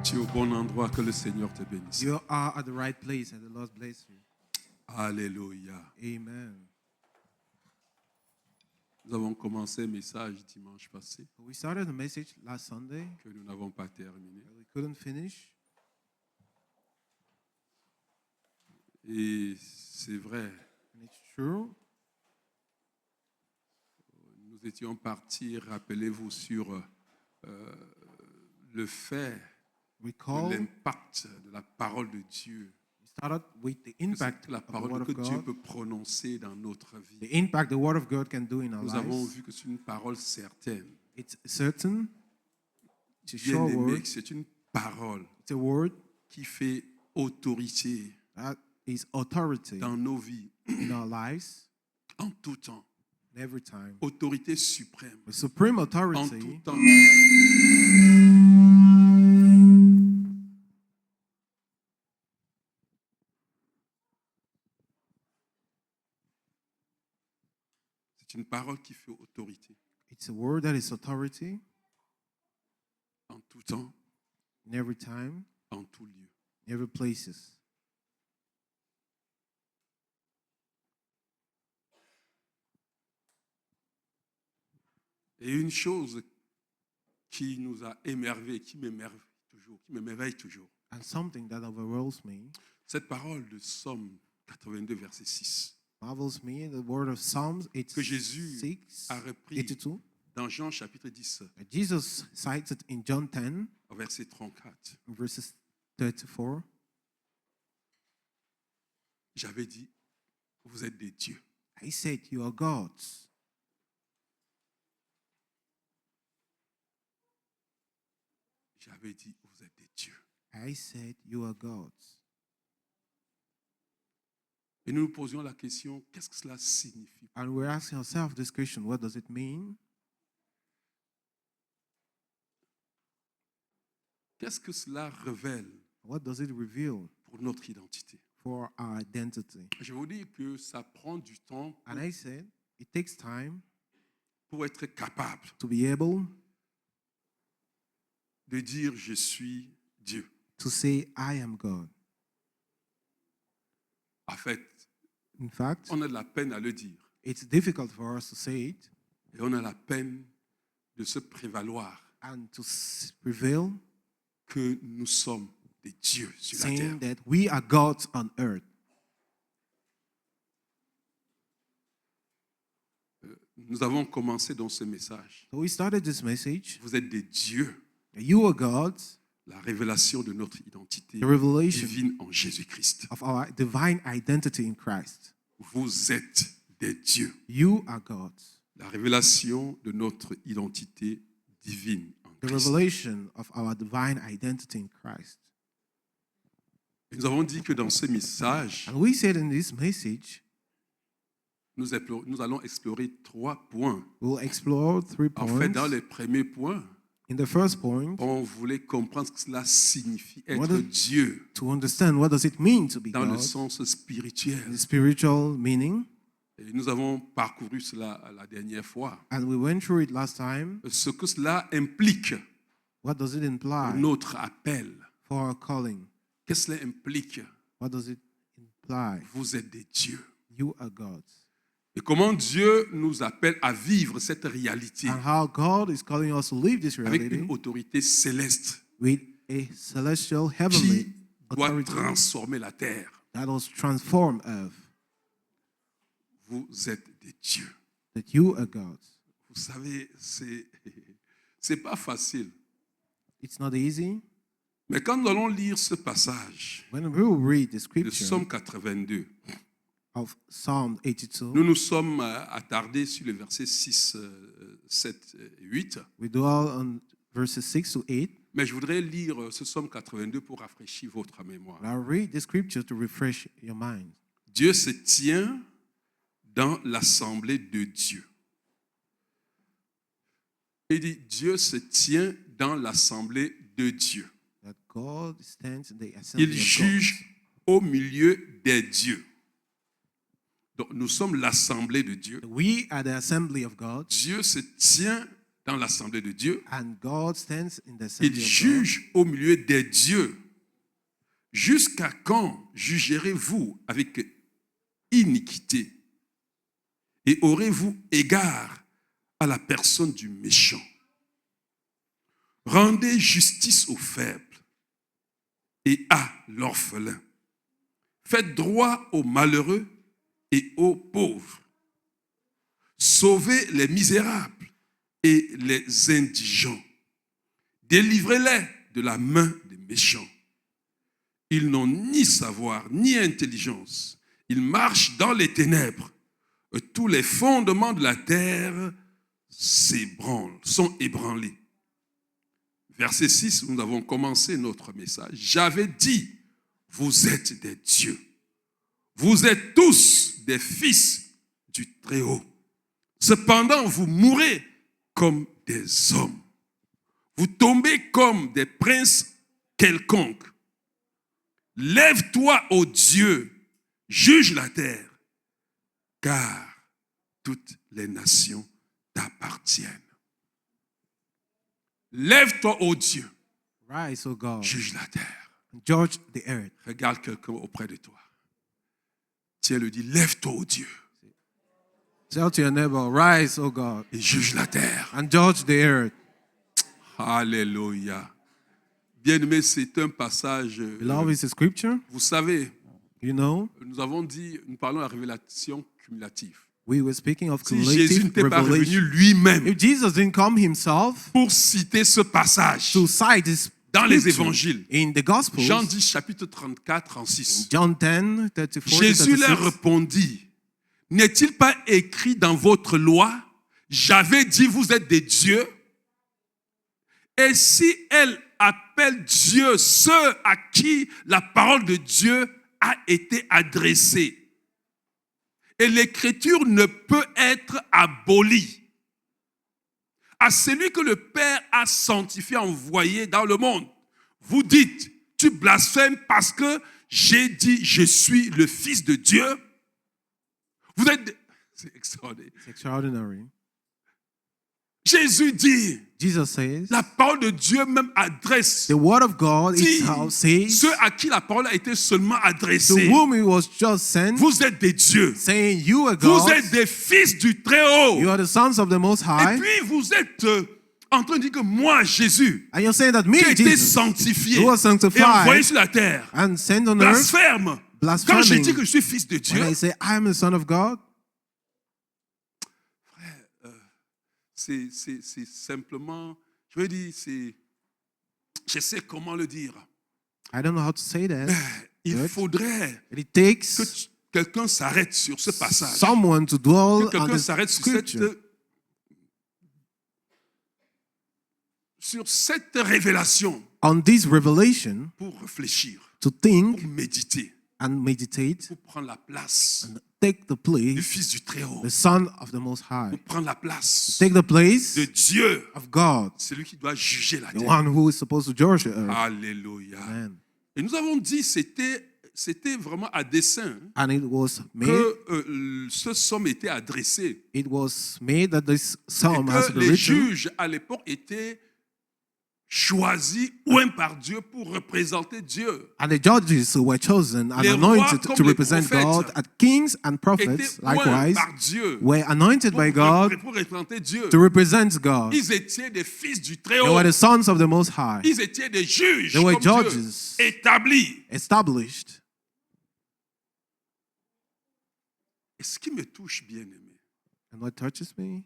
Tu es au bon endroit, que le Seigneur te bénisse. You are at the right place and the Lord bless you. Alléluia. Amen. Nous avons commencé un message dimanche passé We started the message last Sunday, que nous n'avons pas terminé. but we couldn't finish. Et c'est vrai, And it's true. nous étions partis, rappelez-vous, sur le fait de Recall, l'impact de la parole de Dieu. we started with the Que impact la of the parole Word que of Dieu God. peut prononcer dans notre The vie. impact the Word of God can do in our Nous avons lives. vu que c'est une parole certaine. It's certain. It's a Bien sure aimé, word. c'est une parole It's a word qui fait autorité that is authority dans nos vies, in our lives en tout temps. and every time. Autorité suprême, The supreme en tout authority temps. C'est une parole qui fait autorité, it's a word that is authority en tout temps, in every time, en tout lieu. in every places. Et une chose qui nous a émerveillés, qui m'émerveille toujours, And something that overwhelms me, cette parole de Psaume 82, verset 6, marvels me, the word of Psalms que Jésus 86, a repris 82. dans Jean chapitre 10, Jesus cited in John 10, verset 34. verses 34. J'avais dit, vous êtes des dieux. I said, you are gods. J'avais dit, vous êtes des dieux. I said, you are gods. Et nous nous posions la question, qu'est-ce que cela signifie? And we're asking ourselves this question, what does it mean? Qu'est-ce que cela révèle What does it reveal pour notre identité? for our identity? Je vous dis que ça prend du temps And I said, it takes time pour être capable to be able de dire je suis Dieu. to say, I am God. En fait, In fact, on a de la peine à le dire it's difficult for us to say it et on a la peine de se prévaloir and to prevail, que nous sommes des dieux sur la terre. saying that we are gods on earth. Nous avons commencé dans ce message. So we started this message. Vous êtes des dieux. You are gods, La révélation de notre identité the revelation divine en Jésus-Christ. of our divine identity in Christ. Vous êtes des dieux. You are gods. La révélation de notre identité divine en The Christ. revelation of our divine identity in Christ. Et nous avons dit que dans ce message, And we said in this message, nous allons explorer 3 points. we'll explore 3 En points. fait, dans les premiers points, In the first point, on voulait comprendre ce que cela signifie être What does- Dieu to understand what does it mean to be dans le God, sens spirituel. the spiritual meaning. Et nous avons parcouru cela la dernière fois. And we went through it last time. Ce que cela implique What does it pour imply notre appel. for our calling? Qu'est-ce que cela implique? What does it imply? Vous êtes des dieux. You are gods. Et comment Dieu nous appelle à vivre cette réalité And how God is calling us to live this avec reality une autorité céleste with a celestial, heavenly qui doit authority transformer la terre. that will transform earth. Vous êtes des dieux. That you are gods. Vous savez, c'est pas facile. It's not easy. Mais quand nous allons lire ce passage When we will read the de scripture Psaume 82, of Psalm 82, nous nous sommes attardés sur les versets 6, 7, 8. we dwell on verses 6 to 8. Mais je voudrais lire ce Psaume 82 pour rafraîchir votre mémoire. And I'll read the scripture to refresh your mind. Dieu se tient dans l'assemblée de Dieu. Il dit, Dieu se tient dans l'assemblée de Dieu. That God stands in the assembly Il of juge au milieu des dieux. Donc nous sommes l'assemblée de Dieu. God. We are the assembly of God. Dieu se tient dans l'assemblée de Dieu. And God stands in the Il assembly of God. juge au milieu des dieux. Jusqu'à quand jugerez-vous avec iniquité et aurez-vous égard à la personne du méchant? Rendez justice aux faibles et à l'orphelin. Faites droit aux malheureux et aux pauvres. Sauvez les misérables et les indigents. Délivrez-les de la main des méchants. Ils n'ont ni savoir ni intelligence. Ils marchent dans les ténèbres. Tous les fondements de la terre sont ébranlés. Verset 6, nous avons commencé notre message. J'avais dit, vous êtes des dieux. Vous êtes tous des fils du Très-Haut. Cependant, vous mourrez comme des hommes. Vous tombez comme des princes quelconques. Lève-toi, ô Dieu, juge la terre, car toutes les nations t'appartiennent. Lève-toi, ô Dieu, Rise, O God, juge la terre. and judge the earth. Regarde quelqu'un auprès de toi. Tiens, le dit, lève-toi, ô Dieu, Tell to your neighbor, rise, O God, et juge la terre. and judge the earth. Alléluia. Bien-aimé, c'est un passage, Beloved, is a scripture. vous savez, You know, nous parlons de la révélation cumulative. we were speaking of Si Jésus cumulative n'était pas revenu revelation. lui-même If Jesus didn't come himself pour citer ce passage to cite this dans les scripture évangiles, in the Gospels, Jean 10, chapitre 34, 36, John 10, 34, Jésus leur 36, répondit, n'est-il pas écrit dans votre loi, j'avais dit vous êtes des dieux? Et si elle appelle Dieu ceux à qui la parole de Dieu a été adressée, et l'écriture ne peut être abolie, à celui que le Père a sanctifié, envoyé dans le monde, vous dites, tu blasphèmes parce que j'ai dit, je suis le Fils de Dieu. Vous êtes... C'est extraordinaire. It's extraordinary. Jésus dit, Jesus says, la parole de Dieu même adresse the word of God dit itself says, ceux à qui la parole a été seulement to adressée. whom it was just sent, Vous êtes des dieux. saying, you are Vous God, êtes des fils du Très-Haut. you are the sons of the Most Et High, puis vous êtes en train de dire que moi, Jésus, and you're saying that me, qui ai été Jesus, sanctifié who was et envoyé sanctified sur la terre, and sent on earth, blasphème. Quand je dis que je suis fils de Dieu, when I say I am the Son of God, c'est simplement, je veux dire, je sais comment le dire. I don't know how to say that. Il Good. faudrait But it takes que quelqu'un s'arrête sur ce passage. someone to dwell Que on quelqu'un the s'arrête scripture, sur cette révélation on this revelation, pour réfléchir, to pour think méditer, and meditate, pour prendre la place and take the du place, Fils du Très-Haut, the Son of the Most High, pour prendre la place take the place de Dieu, of God, celui qui doit juger la the terre. one who is supposed to judge the earth. Alléluia. Amen. Et nous avons dit c'était vraiment à dessein And it was made, que ce somme était adressé. it was made that this Et psalm has que been les written, juges à l'époque étaient choisis oint par Dieu pour représenter Dieu. and the judges who were chosen and Les rois, anointed comme to les represent prophètes, God, and kings and Étaient prophets oints likewise par Dieu were anointed by God pour représenter Dieu. to represent God. Ils étaient des fils du They Très-Haut. were the sons of the Most High, Ils étaient des juges They were comme judges. Dieu, établis. established. Et ce qui me touche, bien aimé, And what touches me,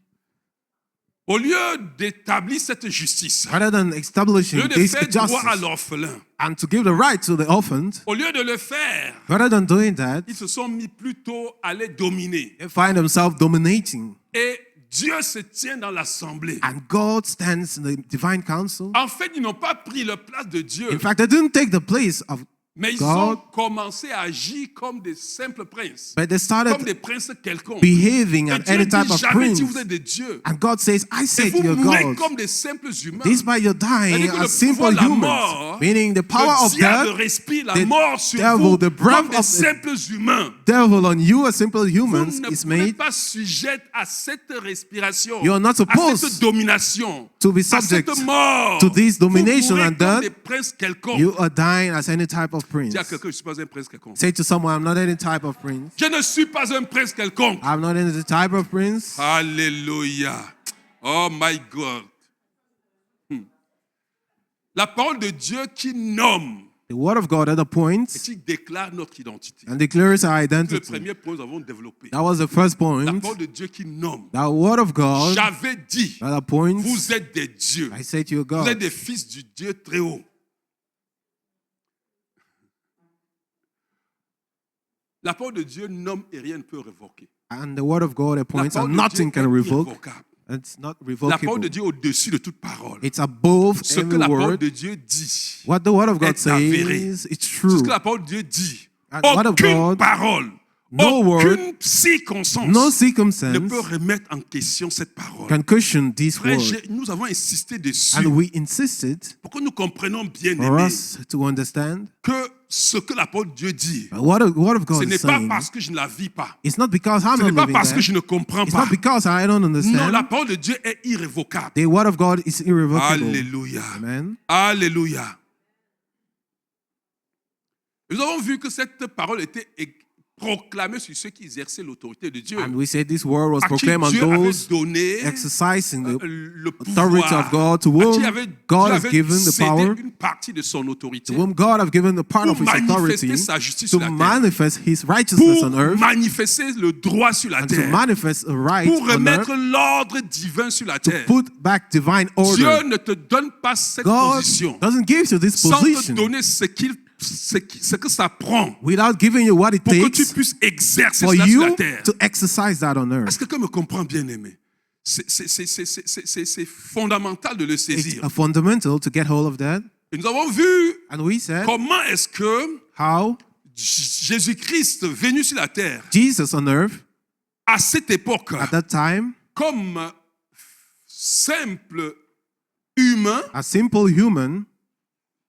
au lieu d'établir cette justice, rather than au establishing lieu de this faire droit à justice l'orphelin, and to give the right to the orphaned, au lieu de le faire, rather than doing that, ils se sont mis plutôt à les dominer. they find themselves dominating. Et Dieu se tient dans l'assemblée. And God stands in the divine council. En fait, ils n'ont pas pris la place de Dieu, In fact, they didn't take the place of Mais ils God. ont commencé à agir comme des simples princes, But they comme started des princes quelconques. behaving Et as Dieu any dit, type of j'avais dit, prince. vous êtes des dieux. And God says, I Et said vous you're mourrez gods. comme des simples humains. Despite you're dying C'est-à-dire que le as simple pouvoir de la humans. mort, Meaning the power le of diable death, respire la the mort sur devil, vous the breath comme des of the simples humains. devil on you as simple Vous humans ne is pouvez made. pas sujette à cette respiration, You are not à supposed cette domination, to be à cette subject mort. to this domination Vous mourrez and comme death. des princes quelconques. You are dying as any type of prince. Dis à quelqu'un, je ne suis pas un prince quelconque. Say to someone, I'm not any type of prince. Je ne suis pas un prince quelconque. I'm not any type of prince. Alléluia. Oh my God. La parole de Dieu qui nomme The word of God at a et point qui déclare notre identité. and declares our Le identity. premier point nous avons développé. That was the first La point. parole de Dieu qui nomme. The word of God J'avais dit, at a point, vous êtes des dieux. I say to you, Vous êtes God. des fils du Dieu très haut. La parole de Dieu nomme et rien ne peut révoquer. And the word of God at La points and parole de Dieu nothing est can revoke. irrévocable. It's not La parole revocable. de Dieu est au-dessus de toute parole. It's above Ce que every la parole word. de Dieu dit, What the word of God est avéré. says, it's ce true. que la parole de Dieu dit, And what of aucune God, parole, no aucune circonstance No ne circumstance peut remettre en question cette parole. can question this Frère, word. nous avons insisté dessus And we insisted pour que nous comprenions bien, for aimés, us to understand que ce que la parole de Dieu dit, what the word of ce God n'est is pas saying. parce que je ne la vis pas. It's not because I'm Ce not n'est pas living parce que there. je ne comprends It's pas. not because I don't Non, la understand. parole de Dieu est irrévocable. The word of God is irrevocable. Alléluia. Amen. Alléluia. Nous avons vu que cette parole était proclamée sur ceux qui exerçaient l'autorité de Dieu. And we said this word was À qui proclaimed on Dieu avait those donné exercising the le authority pouvoir, of God, to à whom qui avait, God Dieu has avait given the cédé power, une partie de son autorité to whom God has given the part pour of His authority manifester sa justice to sur la terre, manifest His righteousness pour on earth manifester le droit sur la and to terre, manifest a right pour on earth, remettre l'ordre divin sur la terre. put back divine Dieu order. ne te donne pas cette God position doesn't give you this sans te position donner ce que ça prend without giving you what it pour que tu takes puisses exercer for cela sur la you terre. to exercise that on Est-ce earth. que quelqu'un me comprend, bien aimé? C'est fondamental de le It's saisir. a fundamental to get hold of that. Et nous avons vu And we said comment est-ce que how Jésus-Christ venu sur la terre Jesus on earth à cette époque at that time, comme simple humain a simple human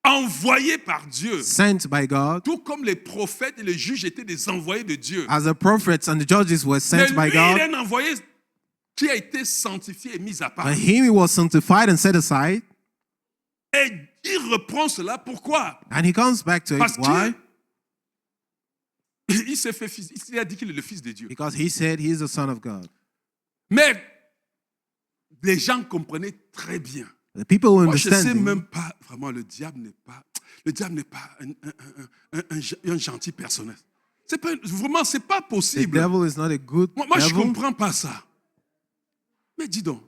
envoyé par Dieu, sent by God, tout comme les prophètes et les juges étaient des envoyés de Dieu. as the prophets and the judges were Mais sent by lui, il God. est un envoyé qui a été sanctifié et mis à part. But him he was sanctified and set aside. Et il reprend cela. Pourquoi? And he comes back to it. Parce Why? qu'il s'est fait fils. Il a dit qu'il est le fils de Dieu. Because he said he is the Son of God. Mais les gens comprenaient très bien. The people who Moi, je ne sais understand même pas, vraiment, le diable n'est pas un gentil personnage. Vraiment, c'est pas the possible. devil is not a good Moi, je ne devil. comprends pas ça. Mais dis donc,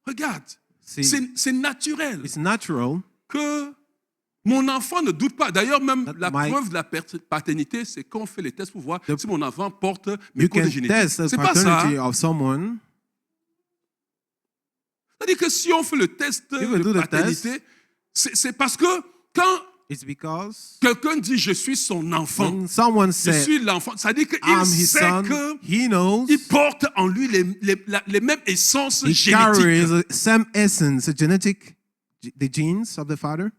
regarde, See, c'est naturel it's natural que mon enfant ne doute pas. D'ailleurs, même That la my- preuve de la paternité, c'est qu'on fait les tests pour voir The- si mon enfant porte mes you codes can génétiques. test the C'est pas ça. paternity of someone. C'est-à-dire que si on fait le test If we do de the paternité, c'est parce que quand It's because quelqu'un dit je suis son enfant, when someone je said, suis l'enfant, ça veut dire qu'il I'm his sait son, he knows qu'il porte en lui les mêmes essences he génétiques. carries the same essence, the genes of the father.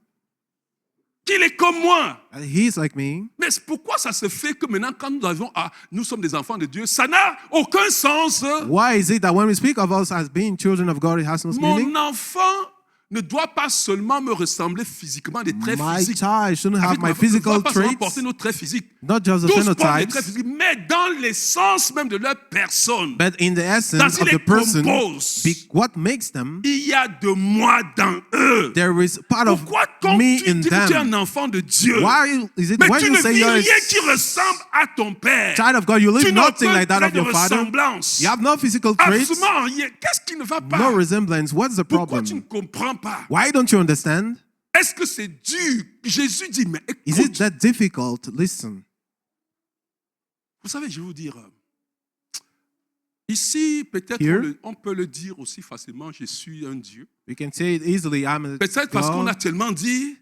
Qu'il est comme moi. And he's like me. Mais pourquoi ça se fait que maintenant, quand nous sommes des enfants de Dieu, ça n'a aucun sens. Why is it that when we speak of us as being children of God, it has no meaning? Mon enfant ne doit pas seulement me ressembler physiquement, des traits My physiques. child shouldn't have Avec my ne physical doit pas seulement traits, porter nos traits physiques. not just the Tous portent des phenotypes, traits physiques, mais dans l'essence même de leur personne, but in the dans essence ce qui of les the person, compose, what makes them, il y a de moi dans eux. there is part of Pourquoi quand me tu in dis que tu es them. un enfant de Dieu, Why is it mais when tu you ne say vis you're a rien qui ressemble à ton père, child of God, you tu live n'as nothing aucun like that trait of de your father? ressemblance. You have no physical traits, Absolument rien. Qu'est-ce qui ne va pas? no resemblance. What's the Pourquoi tu ne problem? comprends pas? Why don't you understand? Est-ce que c'est dur? Jésus dit, mais Is it écoute, that difficult? Listen. vous savez, je vais vous dire, ici, peut-être Here? on peut le dire aussi facilement, je suis un Dieu. We can say it easily. I'm a Peut-être parce qu'on a God. tellement dit,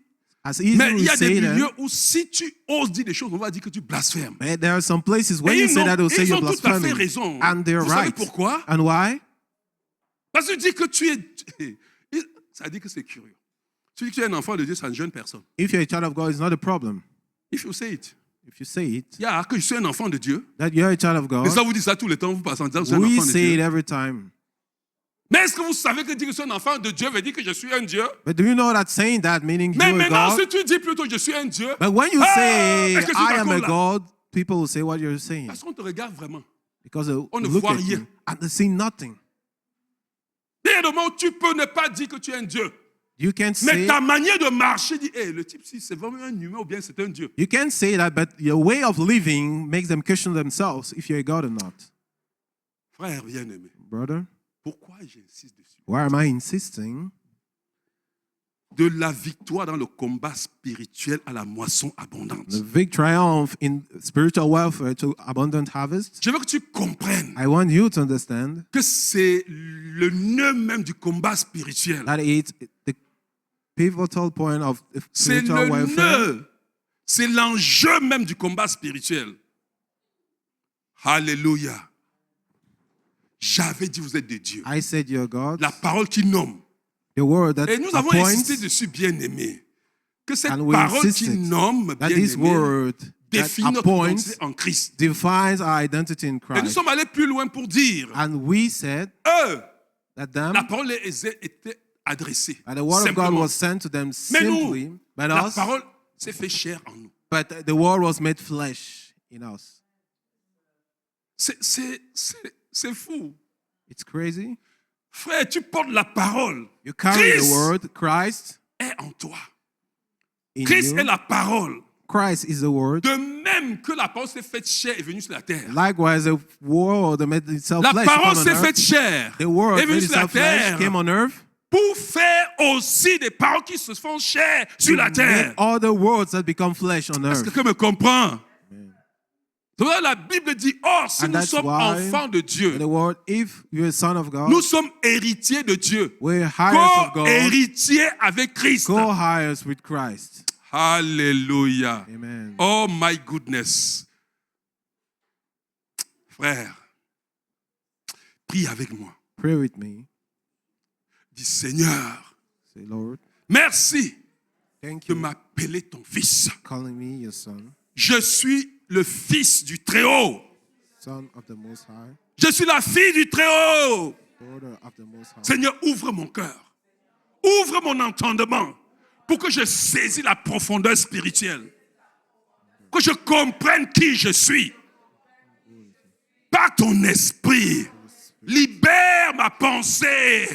As easy Mais il y we a des say milieux that, où si tu oses dire des choses, on va dire que tu blasphèmes. but there are some places when Et you say that, they'll say ils you're ont tout à fait blaspheming. raison. And they're Vous savez right. pourquoi? And why? Parce que tu dis que tu es... Ça dit que c'est curieux. Tu dis que tu es un enfant de Dieu, c'est une jeune personne. If you're a child of God, it's not a problem. If you say it. If you say it, Yeah, que je suis un enfant de Dieu. that you're a child of Et ça God, vous dit ça tout le temps, vous passez en disant que je suis un we enfant de say it Dieu. every time. Mais est-ce que vous savez que dire que je suis un enfant de Dieu veut dire que je suis un Dieu? But do you know that saying that meaning Mais you're a maintenant, God? si tu dis plutôt je suis un Dieu, But when you say, est-ce que tu es I am a d'accord là? God, people will say what you're saying. Parce qu'on te regarde vraiment. Because they On ne look voit at rien. you and they see nothing. Il y a des moments où tu peux ne pas dire que tu es un Dieu. You can't Mais say, ta manière de marcher dit, le type, si c'est vraiment un humain ou bien c'est un Dieu. you can't say that, but your way of living makes them question themselves if you're a God or not. Frère bien-aimé, Brother, pourquoi j'insiste dessus? why am I insisting? De la victoire dans le combat spirituel à la moisson abondante. The big triumph in spiritual welfare to abundant harvest. Je veux que tu comprennes I want you to understand que c'est le nœud même du combat spirituel. that it's the pivotal point of C'est spiritual le welfare. nœud. C'est l'enjeu même du combat spirituel. Alléluia. J'avais dit vous êtes des dieux. I said you're God. La parole qui nomme. The word that Et nous avons appoints, insisté dessus, bien-aimé. Que cette and we parole qui insisted nomme, that this bien-aimé, word that définit notre appoints identité en Christ. defines our identity in Et nous Christ. sommes allés plus loin pour dire, And we said eux, that them, la parole était adressée. that the word of God Simplement. was sent to them Mais nous, simply, but la us, parole s'est fait chair en nous. but the word was made flesh in us. C'est fou. It's crazy. Frère, tu portes la parole. You carry Christ the word. Christ est en toi. in Christ you. est la parole. Christ is the word. De même que la parole s'est faite chair et venue sur la terre. Likewise, the word made itself La flesh parole upon s'est earth. faite chair The word et venue made sur la itself flesh, terre came on earth. pour faire aussi des paroles qui se font chair sur la terre. Made all the words that become flesh on Est-ce que earth. quelqu'un me comprend? C'est pourquoi la Bible dit, or, si And nous that's sommes why enfants de Dieu, The word, if you're a son of God, nous sommes héritiers de Dieu, we're heirs of God, co-héritiers avec Christ. co-heirs with Christ. Alléluia. Amen. Oh my goodness. Frère, prie avec moi. Pray with me. Dis Seigneur, Say, Lord, merci thank de you m'appeler ton fils. for calling me your son, Je suis le fils du Très-Haut. son of the Most High, Je suis la fille du Très-Haut. daughter of the Most High. Seigneur, ouvre mon cœur. Ouvre mon entendement pour que je saisis la profondeur spirituelle. Que je comprenne qui je suis. Par ton esprit, libère ma pensée,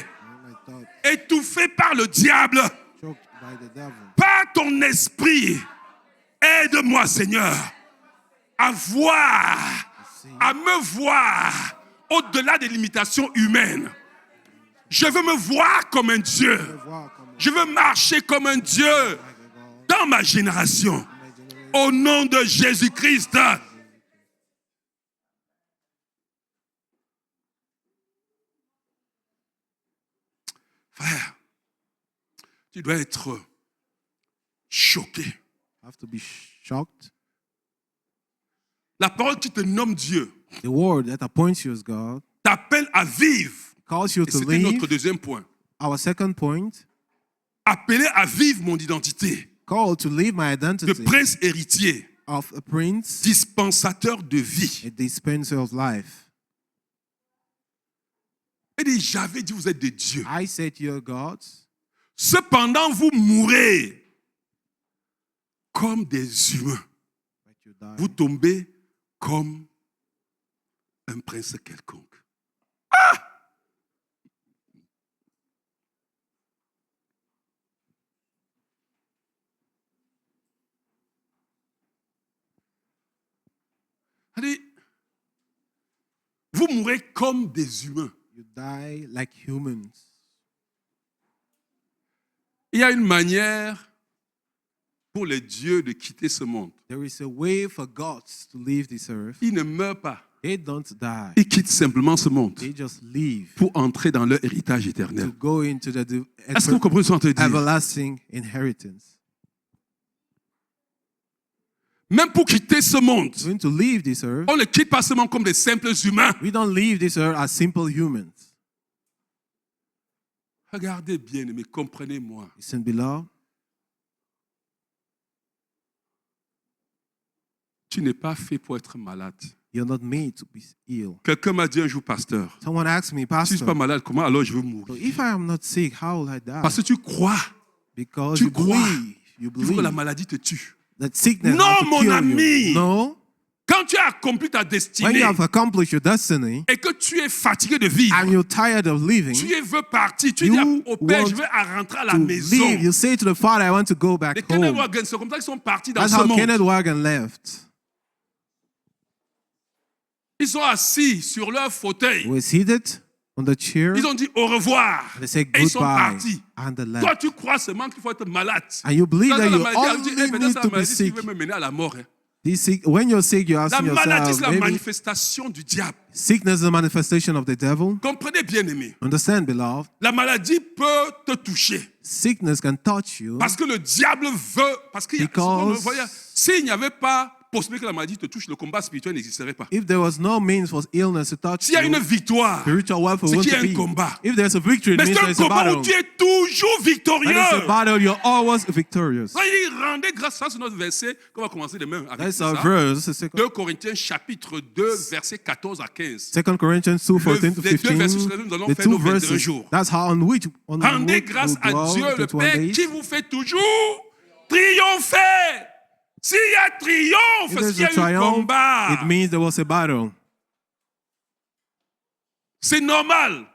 My thought étouffée par le diable. choked by the devil. Par ton esprit, aide-moi, Seigneur, à voir, à me voir au-delà des limitations humaines. Je veux me voir comme un Dieu. Je veux marcher comme un Dieu dans ma génération. Au nom de Jésus-Christ. Frère, tu dois être choqué. I have to be shocked. La parole qui te nomme Dieu The word that appoints you as God t'appelle à vivre. calls you Et to c'était notre live. deuxième point. Our second point, Appelé à vivre mon identité called to live my de identity prince héritier, of a prince, dispensateur de vie. a dispenser of life. Et dit, j'avais dit, vous êtes des dieux. I said you're gods, Cependant, vous mourrez comme des humains. but you die. Vous tombez comme un prince quelconque. Allez, vous mourrez comme des humains. You die like humans. Il y a une manière pour les dieux de quitter ce monde. There is a way for gods to leave this earth. Ils ne meurent pas. They don't die. Ils quittent simplement ce monde They just leave pour entrer dans leur héritage to éternel. go into the Est-ce que vous comprenez ce qu'on te dit? everlasting inheritance. Même pour quitter ce monde, Even to leave this earth, on ne quitte pas seulement comme des simples humains. we don't leave this earth as simple humans. Regardez bien, mais comprenez-moi. Listen, beloved, Tu n'es pas fait pour être malade. you're not made to be ill. Quelqu'un m'a dit un jour, pasteur, Someone asked me, si je ne suis pas Pastor, malade, comment alors je veux so mourir? if I am not sick, how will I die? Parce que tu crois, Because tu you crois. believe, you il faut que la believe maladie te tue. that sickness Non, has to mon kill ami. you. No, Quand tu as accompli ta when destinée you have accomplished your destiny et que tu es fatigué de vivre, and you're tired of living, tu veux partir, tu You dis au Père, want je veux rentrer à la to maison. leave, you say to the Father, I want to go Les back Kenneth home. Wagen, c'est comme ça qu'ils sont partis dans That's ce how monde. Kenneth Wagen left. Ils sont assis sur leur fauteuil. They were seated on the chair. Ils ont dit au revoir. They said Et ils sont goodbye partis. and they Toi, left. tu crois seulement qu'il faut être malade. And you believe Quand that la you maladie arrive, tu dis, only peut-être need c'est to la be maladie qui sick. veut me mener à la mort. Hein. When you're sick, you're La asking maladie, yourself, c'est la maybe manifestation du diable. sickness is a manifestation of the devil. Comprenez bien, aimé. Understand, beloved? La maladie peut te toucher. Sickness can touch you Parce que le diable veut. Parce qu'il y a. Because- S'il n'y avait pas possibilité que la maladie te touche, le combat spirituel n'existerait pas. if there was no means for illness to touch S'il y a une you. victoire, Spiritual welfare c'est won't qu'il y a un be. combat. If there's a victory, it Mais means c'est un there's a combat battle. où tu es toujours When it's a victorieux. battle, you're always victorious. Soyez rendez grâce à ce notre verset qu'on va commencer demain avec That's ça. our verse. It's 2 Corinthiens chapitre 2, versets 14 à 15. 2 Corinthians 2, 14 to les deux 15. versets sur lesquels nous allons The faire two nos 21 verses. jours. That's how on which on Rendez which grâce we'll à dwell Dieu le 21 Père days. qui vous fait toujours triompher. S'il y a If triomphe, there's s'il y a a eu triumph, combat, it means there was a battle. c'est normal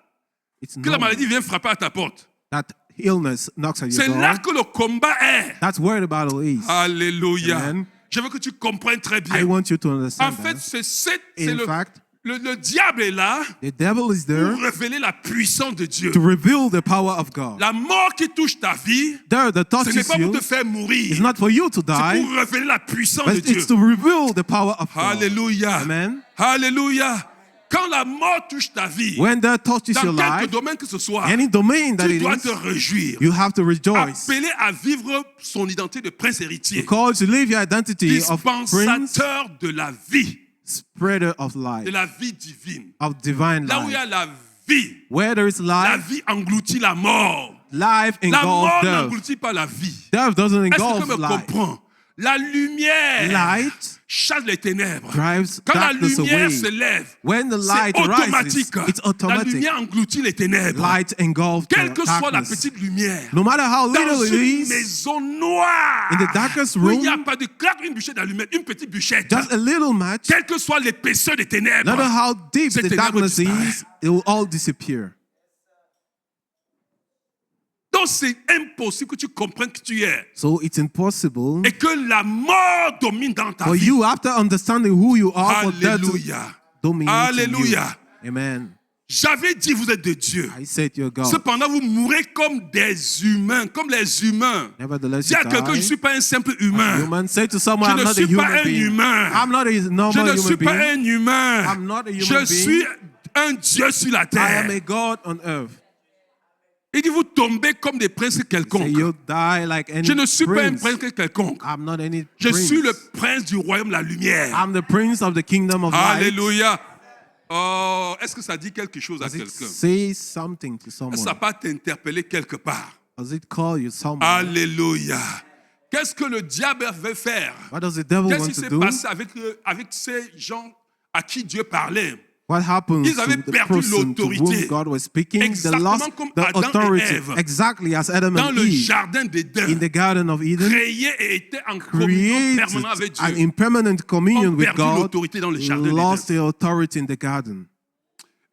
It's que la normal maladie vienne frapper à ta porte. that illness knocks at your C'est door. là que le combat est. That's where the battle is. Alléluia. Amen. Je veux que tu comprennes très I bien. want you to En understand fait, that. c'est In fact, le diable est là the devil is there pour révéler la puissance de Dieu. to reveal the power of God. La mort qui touche ta vie, There, the ce n'est touches pas pour you te faire is mourir. not for you to C'est die, pour révéler la puissance de but Dieu. it's to reveal the power of God. Alléluia. Amen. Alléluia. Quand la mort touche ta vie, When that touches dans your quelque life, domaine que ce soit, any domain that tu it dois is, te réjouir. you have to rejoice. Appelé à vivre son identité de prince héritier. Because you live your identity of prince, Dispensateur de la vie, spreader of life, de la vie divine. of divine Là où il y life. a la vie, Where there is la life, vie engloutit la mort. life La mort engulfs death. n'engloutit pas la vie. Death doesn't Est-ce que engulf tu me life. comprends? La lumière Light chasse les ténèbres. drives Quand la darkness lumière away. se lève, When the c'est light rises, automatique. it's La automatic. lumière engloutit les ténèbres. Light engulfs Quelle the que soit la darkness. petite lumière, No matter how dans little it une is, maison noire, in the darkest où il n'y a room, pas de claque, une bûchette d'allumette, une petite bûchette, just a little match, quelle que soit l'épaisseur des no matter ténèbres, how deep ces the ténèbres darkness disparaissent. is, it will all disappear. donc c'est impossible que tu comprennes qui tu es So it's impossible et que la mort domine dans ta for vie. you, after understanding who you are, for that to Alléluia. dominate in you. Alléluia. Amen. J'avais dit vous êtes de Dieu. I said you're God. Cependant, vous mourrez comme des humains, comme les humains. Nevertheless, Dis à you quelqu'un, je ne die. suis pas un simple humain. Human, say to someone, Je I'm ne not a suis pas human un being. humain. I'm not a Je normal ne human suis pas being. un humain. I'm not a human Je being. suis un Dieu sur la I am terre. a God on earth. Il dit, vous tombez comme des princes Say quelconques. you die like any Je ne suis pas un prince. prince quelconque. I'm not any Je prince. suis le prince du royaume, la lumière. I'm the prince of the kingdom of light. Alléluia. Oh, est-ce que ça dit quelque chose à Does it quelqu'un? say something to someone? Ça n'a pas t'interpellé quelque part. Does it call you someone? Alléluia. Qu'est-ce que le diable veut faire? What does the devil Qu'est-ce want qui to s'est do? passé avec ces gens à qui Dieu parlait? What happens Ils to avaient the perdu person to l'autorité. whom God was speaking? They Exactement lost comme the Adam et authority. Ève. Exactly as Adam Dans and le Eve jardin in d'Éden, the Garden of Eden, créés et étaient en communion created permanente avec an Dieu. impermanent communion Ont with perdu God, l'autorité dans le jardin lost d'Éden. their authority in the garden.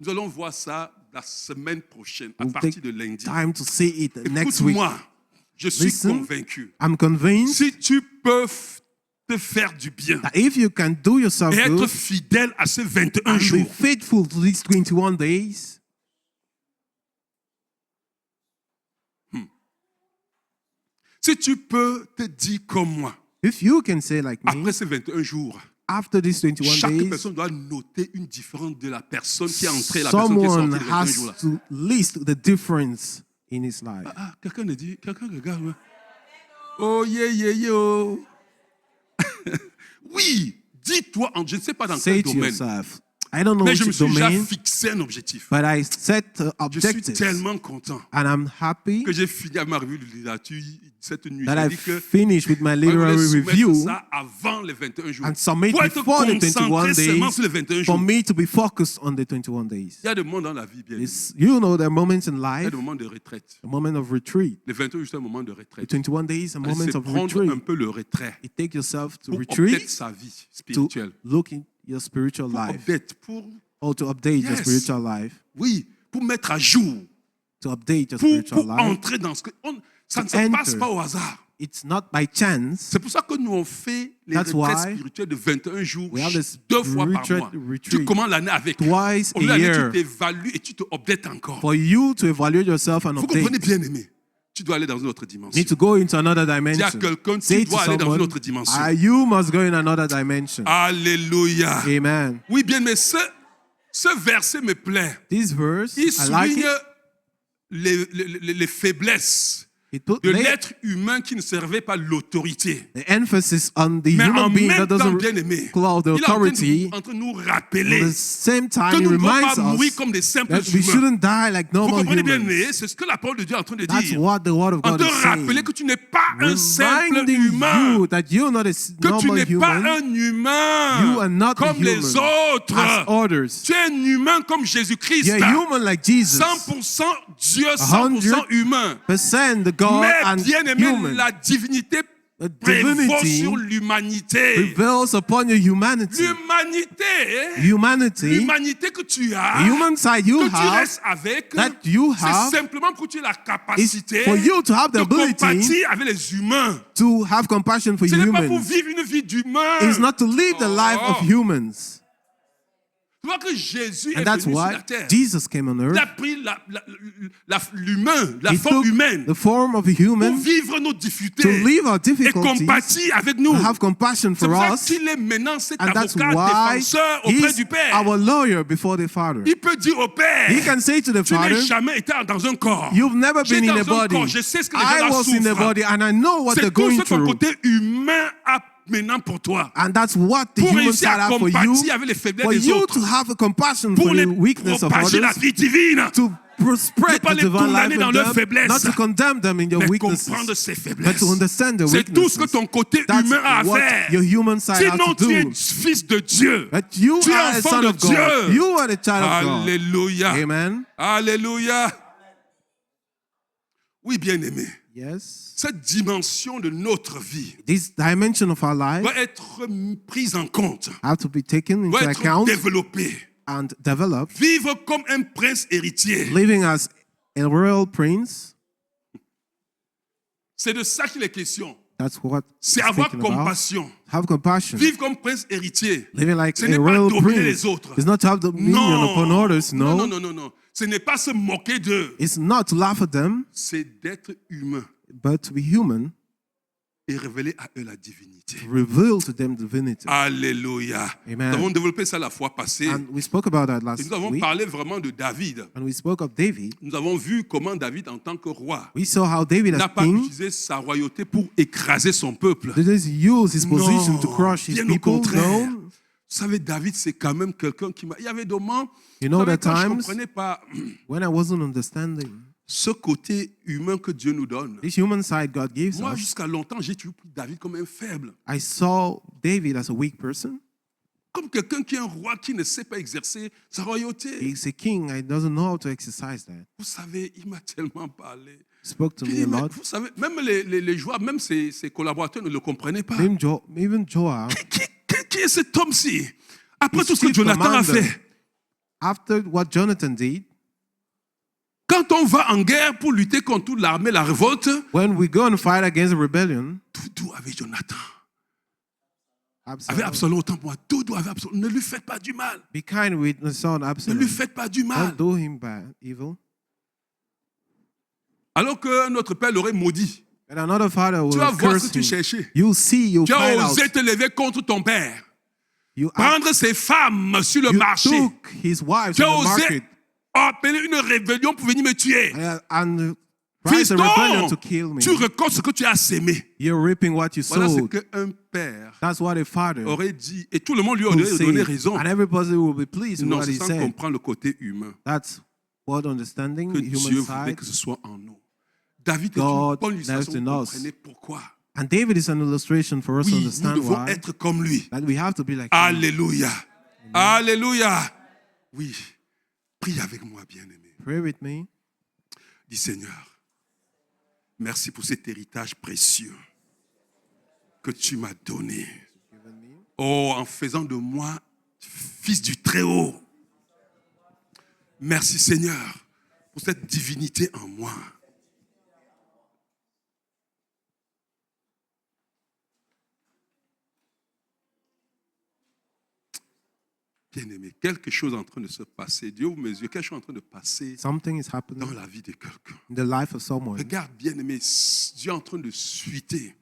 Nous allons voir ça la semaine prochaine, à We'll partir take de lundi. time to see it next week. Écoute-moi, je suis Listen. convaincu. I'm convinced Si tu peux te faire du bien that if you can do yourself et être good fidèle à ces 21 and be jours, faithful to these 21 days, si tu peux te dire comme moi, if you can say like me, après ces 21 jours, after these 21 chaque days, personne doit noter une différence de la personne qui est entrée et la personne qui est someone sortie les 21 has jours. Là. to list the difference in his life. Ah, quelqu'un me dit, quelqu'un regarde. Moi. Oh, yeah, yeah, yeah. Oh. Oui, dis-toi, je ne sais pas dans Say quel to domaine, yourself, I don't know mais je me which suis déjà domain, fixé un objectif. but I set Je suis objectives. tellement content And I'm happy que j'ai fini à ma revue de littérature cette nuit. that J'ai I dit que finished with my je voulais literary soumettre review ça avant les 21 jours. and submit Pour être before the 21 concentré seulement days sur les 21 for jours. me to be focused on the 21 days. Il y a des moments dans la vie, bien. Il You know, there are moments in y a life, des moments de retraite. a moment of retreat. Les 21 jours, c'est un moment de The retraite. 21 days, a moment C'est of prendre retreat. un peu le retrait You take yourself to pour retreat update sa vie to spirituelle. look in your spiritual Pour life, update, pour, or to update your Yes. spiritual life, oui, pour mettre à jour, to update your pour spiritual life. entrer dans ce que... ça ne To se passe enter. pas au hasard. It's not by chance. C'est pour ça que nous on fait les That's retraites why spirituelles de 21 jours, we have this 2 fois par retreat- mois. Tu retreat commences l'année avec. twice Au a lieu d'année, year. tu t'évalues et tu te updates encore. For you to evaluate yourself and Vous comprenez, update, bien aimé. Tu dois aller dans une autre dimension. need to go into another Dis à dimension. quelqu'un, tu Say to dois aller dans une someone, autre dimension. you must go in another dimension. Alléluia. Amen. Oui, bien, mais ce verset me plaît. This verse, Il I like souligne it. les faiblesses It put de lay l'être humain qui ne servait pas l'autorité. the emphasis on the Mais en human being même that temps, doesn't bien aimé, call out the il est en train authority. en train de nous At rappeler the same que time, nous he ne devons reminds pas mourir us comme des simples that we humains. shouldn't die like Vous normal comprenez bien, humans. né? C'est ce que la parole de Dieu est en train de That's dire. what the word of En God te is rappeler saying. que tu n'es pas un simple Reminding humain. you that you're not a Que tu normal n'es pas human. un humain You are not a comme les human autres. as others. Tu es un humain comme Jésus-Christ. You're human like Jesus. 100% Dieu, 100% humain. Percent the God Mais and bien aimé, human. la divinité The prévaut divinity sur l'humanité. prevails upon your humanity. Humanity, L'humanité que tu as, the human side you que tu have, restes avec, that you have, c'est simplement pour que tu aies la is capacité for you to have the de ability compatir avec les humains. to have compassion for Ce n'est pas pour humans. vivre une vie d'humain. It's not to live the life of humans. Tu vois que Jésus And est that's venu sur why la terre. Jesus came on Il earth. a pris l'humain, la He forme took humaine the form of a pour human vivre nos to difficultés live our et difficulties, compatir avec nous. to have compassion C'est for pour ça us. qu'il est maintenant cet And that's avocat why défenseur auprès he's du Père. our lawyer before the Father. Il peut dire au Père, He can say to the tu n'as Father, jamais été dans un corps. you've never been J'étais in a dans un body. corps, je sais ce que les gens I là was in a souffrent. body and I know what they're C'est tout going ce que ton through. côté humain a maintenant pour toi. And that's what the Pour human réussir side à have for you. compatir avec les faiblesses For des you autres. to have a compassion Pour for les the weakness of propager la others. vie divine. To spread pas the les divine condamner life dans in leurs them, faiblesses. not to condemn them in their Mais weaknesses, comprendre ses but faiblesses. to understand their C'est tout ce que weaknesses. ton côté That's humain a à what faire. your human side has Sinon, to tu es do. fils de Dieu. That you Tu es are a enfant son de of God. Dieu. You are the child of God. Alléluia. Amen. Alléluia. Oui, bien-aimé. Yes. Cette dimension de notre vie This dimension of our life doit être prise en compte, have to be taken into doit être account développée. and developed. Vivre comme un prince héritier. Living as a royal prince, C'est de ça qu'il est question. that's what C'est it's avoir speaking about. compassion. Have compassion. Vivre comme prince héritier. Living like Ce a n'est pas royal dominer prince. les autres. It's not to have dominion upon others, no. Non, non, non, non. Ce n'est pas se moquer d'eux. It's not to laugh at them, C'est d'être humain but to be human, et révéler à eux la divinité. to reveal to them divinity. Alléluia. Amen. Nous avons développé ça la fois passée. And we spoke about that Et last nous avons week. parlé vraiment de David. And we spoke of David. Nous avons vu comment David, en tant que roi, We saw how David n'a as pas king utilisé sa royauté pour écraser son peuple. didn't use his position to Non, crush his bien au people. contraire. No. Vous savez, David, c'est quand même quelqu'un qui m'a... Il y avait des moments, You know, vous savez, the quand je ne times comprenais pas when I wasn't understanding ce côté humain que Dieu nous donne. this human side God gives Moi, us, jusqu'à longtemps, j'ai toujours pris David comme un faible. I saw David as a weak person. Comme quelqu'un qui est un roi qui ne sait pas exercer sa royauté. He's a king. I doesn't know how to exercise that. Vous savez, il m'a tellement parlé. He spoke to Il me dit, a mais lot. vous savez, même les joueurs, même ses collaborateurs ne le comprenaient pas. Even Joab, Qui est cet homme-ci? Après The tout ce que chief Jonathan a commander. fait, after what Jonathan did, quand on va en guerre pour lutter contre toute l'armée, la révolte, when we go and fight against a rebellion, tout avec Jonathan. Avec Absalom, Absalom, autant pour moi, tout avec Absalom. Ne lui faites pas du mal. be kind with the son Ne Absalom. lui faites pas du mal. Don't do him bad, evil. Alors que notre père l'aurait maudit. And another father will Tu vas have voir ce cursed que tu him. cherchais. You'll see, you'll Tu as find out. osé te lever contre ton père. You, Prendre ses femmes sur le you marché. took his wives Tu as from the osé market appeler une rébellion pour venir me tuer. and rise a rebellion Fiston, to kill me. tu récoltes ce que tu as sémé. You're reaping what you Voilà ce sowed. qu'un père That's what a father aurait dit. Et tout le monde lui will aurait donné say. raison. And everybody will be pleased with Non, what c'est he sans said. comprendre le côté humain. That's what understanding Que the Dieu human voulait side. que ce soit en nous. David est une God bonne illustration. lives Vous in us. comprenez pourquoi. And David is an illustration for us to Oui, nous understand devons why. être comme lui. That we have to be like him. Alléluia. Alléluia. Oui. Prie avec moi, bien-aimé. Pray with me. Dis Seigneur, merci pour cet héritage précieux que tu m'as donné. Oh, en faisant de moi fils du Très-Haut. Merci Seigneur pour cette divinité en moi. Bien-aimé, quelque chose est en train de se passer. Dieu ouvre mes yeux, quelque chose est en train de passer Something is happening dans la vie de quelqu'un. in the life of someone. Regarde, bien-aimé, Dieu est en train de suiter,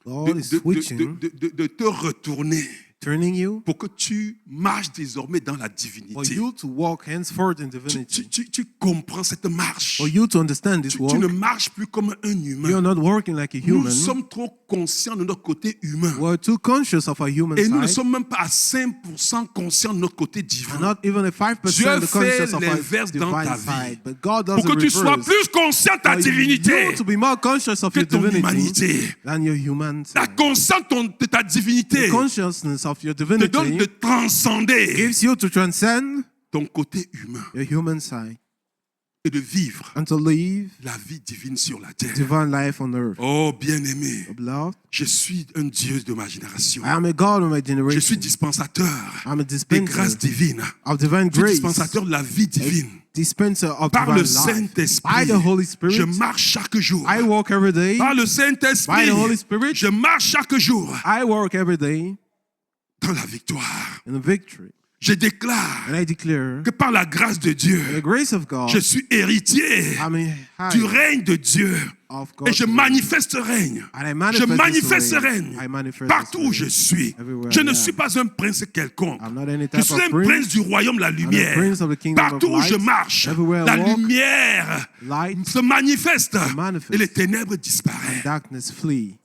God is switching, de te retourner turning you pour que tu marches désormais dans la for divinité. you to walk henceforth in divinity. Tu comprends cette marche. For you to understand this Tu ne walk, marches plus comme un humain. you're not working like a Nous human. sommes trop conscients de notre côté humain. We're too conscious of our human Et nous ne side. sommes même pas à 5% conscients de notre côté And divin. not even a 5% Dieu conscious fait of our l'inverse dans ta divine vie. side. But God does Pour que the tu sois reverse. plus conscient de ta For divinité you to be more conscious of que your ton divinity humanité. than your human La side. conscience de ta divinité The consciousness of your te donne divinity de transcender gives you to transcend ton côté humain your human side et de vivre and to live la vie divine sur la terre. divine life on earth. Oh bien-aimé, Beloved, je suis un Dieu de ma génération. I am a God of my Je suis generation. dispensateur I'm a des dispenser grâces divines. of divine Je suis grace, dispensateur de la vie divine. dispenser of Par divine le life. Saint-Esprit, By the Holy je Spirit, marche chaque jour. I walk every day. Par le By Saint-Esprit, the Holy Spirit, je marche chaque jour I walk every day dans la victoire. in victory. Je déclare And I declare, que par la grâce de Dieu, by the grace of God, je suis héritier I'm a du high règne de Dieu. of Et God. je manifeste ce règne. And I Je manifest manifeste ce this règne reign. I manifest partout this où je reign. suis. Everywhere Je I ne am. suis pas un prince quelconque. I'm not any Je type suis of un prince prince. du royaume de la lumière. prince of the kingdom Partout of où je light. marche, Everywhere I la walk, lumière Light se manifeste manifest. et les ténèbres and disparaissent. darkness flee.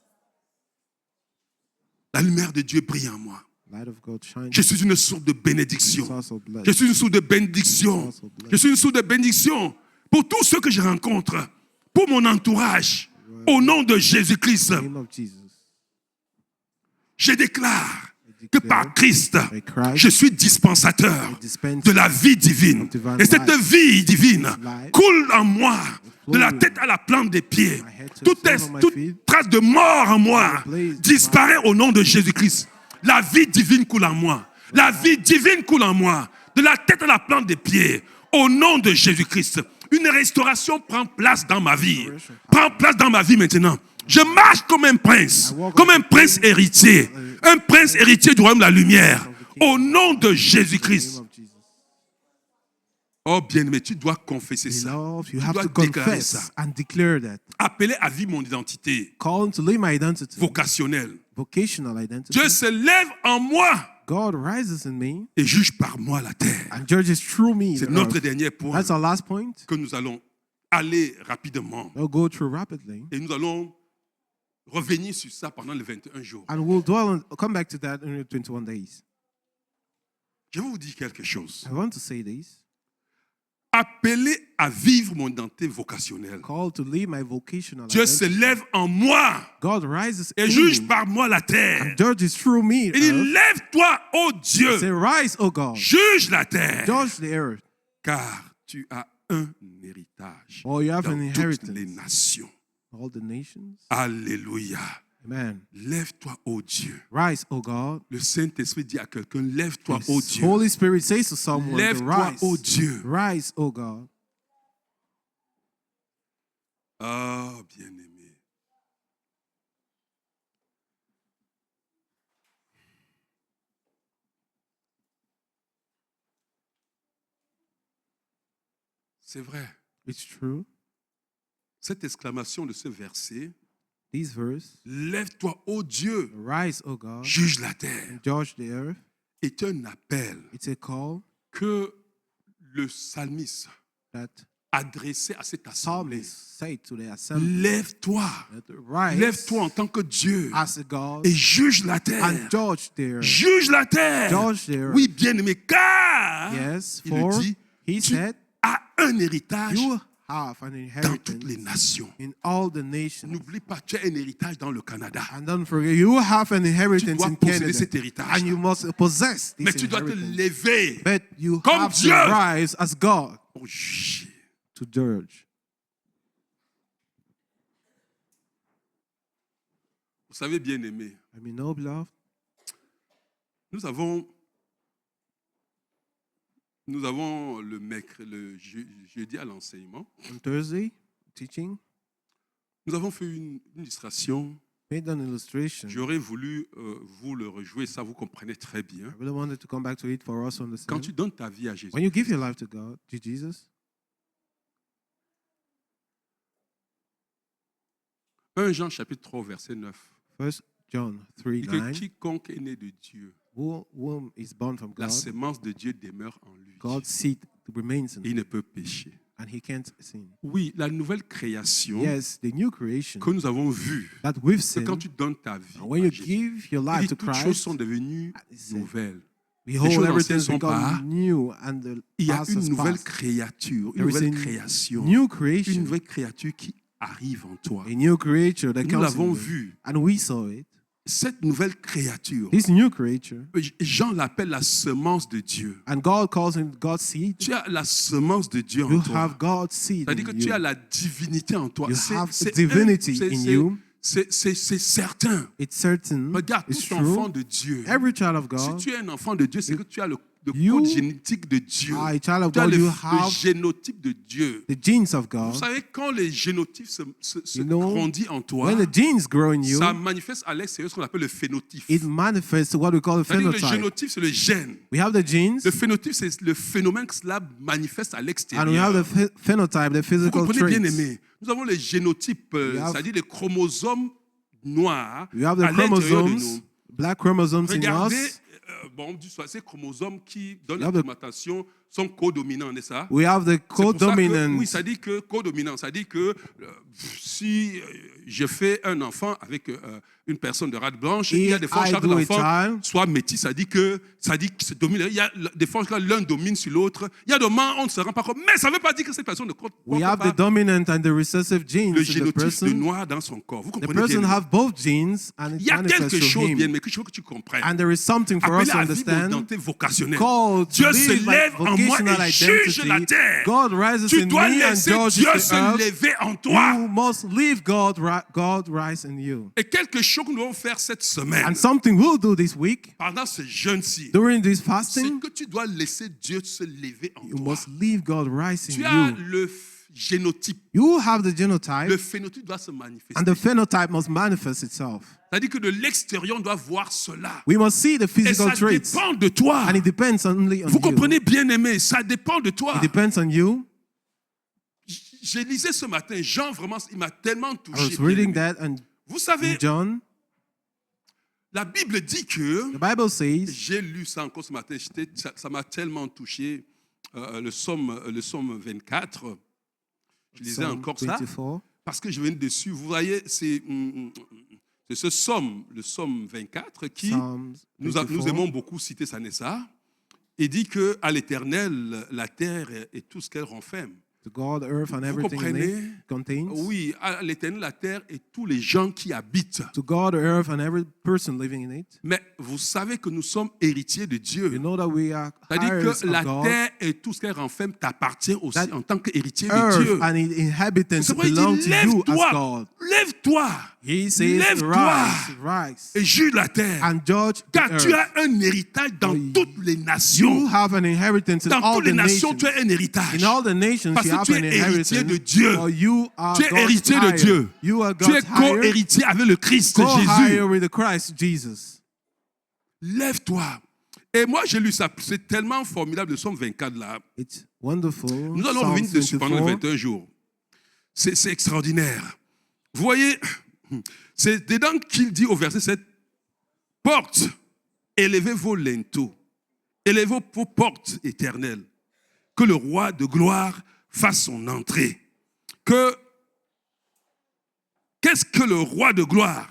La lumière de Dieu brille en moi. Light of God shines. Je suis une source de bénédiction. Source of blood. Je suis une source de bénédiction. Je suis une source de bénédiction pour tous ceux que je rencontre, pour mon entourage. Au nom de Jésus-Christ, In the name of Jesus. je déclare que par Christ, Christ, je suis dispensateur de la vie divine. Et cette vie divine coule en moi, de la tête à la plante des pieds. Toute trace de mort en moi disparaît au nom de Jésus-Christ. La vie divine coule en moi. La vie divine coule en moi, de la tête à la plante des pieds. Au nom de Jésus-Christ, une restauration prend place dans ma vie. Prend place dans ma vie maintenant. Je marche comme un prince héritier. Un prince héritier du royaume de la lumière. Au nom de Jésus-Christ. Oh bien-aimé, tu dois confesser ça. Beloved, you Tu have dois to déclarer ça. confess and declare that. Appeler à vie mon identité Call to live my identity, vocationnelle. vocational identity. Dieu se lève en moi God rises in me et juge par moi la terre. and judges through me. C'est the notre earth. dernier point That's our last point. que nous allons aller rapidement. We'll go through rapidly. Et nous allons revenir sur ça pendant les 21 jours. And we'll come back to that in 21 days. Je vais vous dire quelque chose. I want to say this. Appelé à vivre mon identité vocationnelle. Called to live my vocational Dieu se identity. lève en moi God rises et in juge me par moi la terre. and judges through me. Il dit, earth. lève-toi, ô Dieu, Say, rise, O God, juge la terre, judge the earth. car tu as un héritage Oh, you have dans an toutes inheritance. les nations. All the nations. Alléluia. Amen. Lève-toi, ô Dieu. Rise, O God. Le Saint-Esprit dit à quelqu'un, lève-toi, ô The Dieu. Holy Spirit says to someone, to Lève-toi, rise. ô Dieu. Rise, O God. Ah, bien-aimé. C'est vrai. It's true. Cette exclamation de ce verset, This verse, lève-toi, ô Dieu, rise, O God, juge la terre, and judge the earth. est un appel It's a call que le psalmiste that adressait à cette assemblée. psalmist said to the assembly, Lève-toi. rise Lève-toi en tant que Dieu as a God et juge la terre. and judge their Juge la terre. Judge their Oui, bien-aimé, car Yes, il le for dit, he tu said, as un héritage you have an dans toutes les inheritance nations. in all the nations. N'oublie pas, tu as un héritage dans le Canada. And don't forget, you have an Tu inheritance dois in posséder Canada. cet héritage. And you must possess Mais this tu dois te inheritance. lever But you comme have Dieu. to rise as God pour juger. to judge. Vous savez, bien aimé, I mean, no, beloved, nous avons le jeudi à l'enseignement, on Thursday, teaching, nous avons fait une illustration. made an illustration. J'aurais voulu vous le rejouer, ça vous comprenez très bien. I really wanted to come back to it for us to Quand understand. tu donnes ta vie à Jésus, When you give your life to God, to Jesus, 1 Jean chapitre 3, verset 9, 1 John 3, dit que 9, quiconque est né de Dieu, whom is born from la God, sémence de Dieu demeure en lui. God's seed remains in Et il him, ne peut pécher. and he can't sin. Oui, la nouvelle création Yes, the new creation que nous avons vue, that we've c'est seen, quand tu donnes ta vie and when à you Jésus, give your il life dit to toutes choses Christ, sont devenues it's, nouvelles. behold, choses everything's anciennes sont pas. become new, and the Il y a past une has nouvelle passed. créature, une There is nouvelle a création, new une creation, nouvelle créature qui arrive en toi. a new creature that Nous comes l'avons in you. vu. And we saw it. Cette nouvelle créature, This new creature, Jean l'appelle la semence de Dieu. and God calls him God's seed. Tu as la semence de Dieu en You toi. have God's seed C'est-à-dire in que tu as you. la divinité en toi. You C'est- have c'est divinity c'est- in c'est- you. C'est certain. It's certain. Regarde, It's tout enfant true. de Dieu. Every child of Si God, tu es un enfant de Dieu, c'est que tu as le You code génétique de Dieu. are a child of Tu as God. le You have génotype de Dieu. the genes of Vous God. savez, quand les génotypes se You know, grandit en toi, When the genes grow in you, ça manifeste à l'extérieur ce qu'on appelle le phénotype. it manifests what we call a C'est-à-dire que le phenotype. génotype, c'est le gène. We have the genes, Le phénotype, c'est le phénomène que cela manifeste à and we have l'extérieur. the phenotype, the Vous physical comprenez, bien traits. aimé. Nous avons les génotypes, have- c'est-à-dire les chromosomes noirs We have à the l'intérieur de nous. chromosomes, black chromosomes in Regardez, us. ces chromosomes qui donnent You have the- l'information sont codominants, n'est-ce pas? We have the C'est pour ça que- codominant. Oui, ça dit que codominant, ça dit que si je fais un enfant avec une personne de race blanche, il y a des forces I que do a l'enfant child, soit métis, ça dit que c'est dominé. Il y a des forces que l'un domine sur l'autre. Il y a des moments on ne se rend pas compte, mais ça ne veut pas dire que cette personne ne compte we have the pas dominant and the recessive genes le in the génotype de person. noir dans son corps. Vous The comprenez person bien? have both genes, and Il it y a manifests quelque through chose, bien, him. mais quelque chose que tu comprends. And there is something for us Appelé to à vivre dans understand. tes vocationnels. Called to Dieu se live by lève en moi vocational et juge la identity. terre. God rises Tu in dois me and laisser judges Dieu the se earth. lever en toi. You must leave God rise in you. Et quelque chose que nous devons faire cette semaine, And something we'll do this week pendant ce jeûne-ci, during this c'est fasting, que tu dois laisser Dieu se lever en you toi. must leave God rise Tu in as you. le génotype. You have the Le genotype, phénotype doit se manifester. and the phenotype must manifest itself. C'est-à-dire que de l'extérieur, on doit voir cela. We must see the Et physical ça traits, dépend de toi. and it depends only on Vous you. comprenez, bien aimé, ça dépend de toi. It depends on you. J'ai lisé ce matin, Jean, vraiment, il m'a tellement I touché. was bien reading aimé. that, and Vous savez, in John, la Bible dit que, the Bible says, j'ai lu ça encore ce matin, ça m'a tellement touché, le psaume 24, je lisais Psalm encore ça, 24, parce que je viens dessus, vous voyez, c'est ce psaume, le psaume 24, qui, Psalms nous 24, aimons beaucoup citer ça, n'est-ce pas? Et dit qu'à l'Éternel, la terre et tout ce qu'elle renferme. to God, earth, and Vous everything in comprenez? it contains. Oui, à l'Éternel, la terre et tous les gens qui habitent. To God, earth, and every person living in it. Mais vous savez que nous sommes héritiers de Dieu. You know that we are C'est-à-dire heirs que of la God. terre et tout ce qu'elle renferme t'appartient aussi That en tant qu'héritier de Dieu. Earth and its inhabitants C'est pourquoi il belong dit, to you as lève-toi, God. lève-toi He says, Lève-toi. rise et juge la terre. and judge the Car tu earth. as un héritage dans For toutes les You nations. have an inheritance in Dans all toutes the les nations, nations. tu as un héritage. In all the nations, Parce you que have tu an es héritier de inheritance. Dieu. For you are Tu es God's héritier de hire. Dieu. You are Tu es God's hire. co-héritier avec le Christ Jésus. Co-hire with the Christ Jesus. Lève-toi. Et moi, j'ai lu ça. C'est tellement formidable, le psaume 24 là. It's wonderful. Nous allons Psalm revenir dessus pendant 24. 21 jours. C'est extraordinaire. Vous voyez, c'est dedans qu'il dit au verset 7, porte, élevez vos linteaux, élevez vos portes éternelles, que le roi de gloire fasse son entrée. Qu'est-ce que le roi de gloire?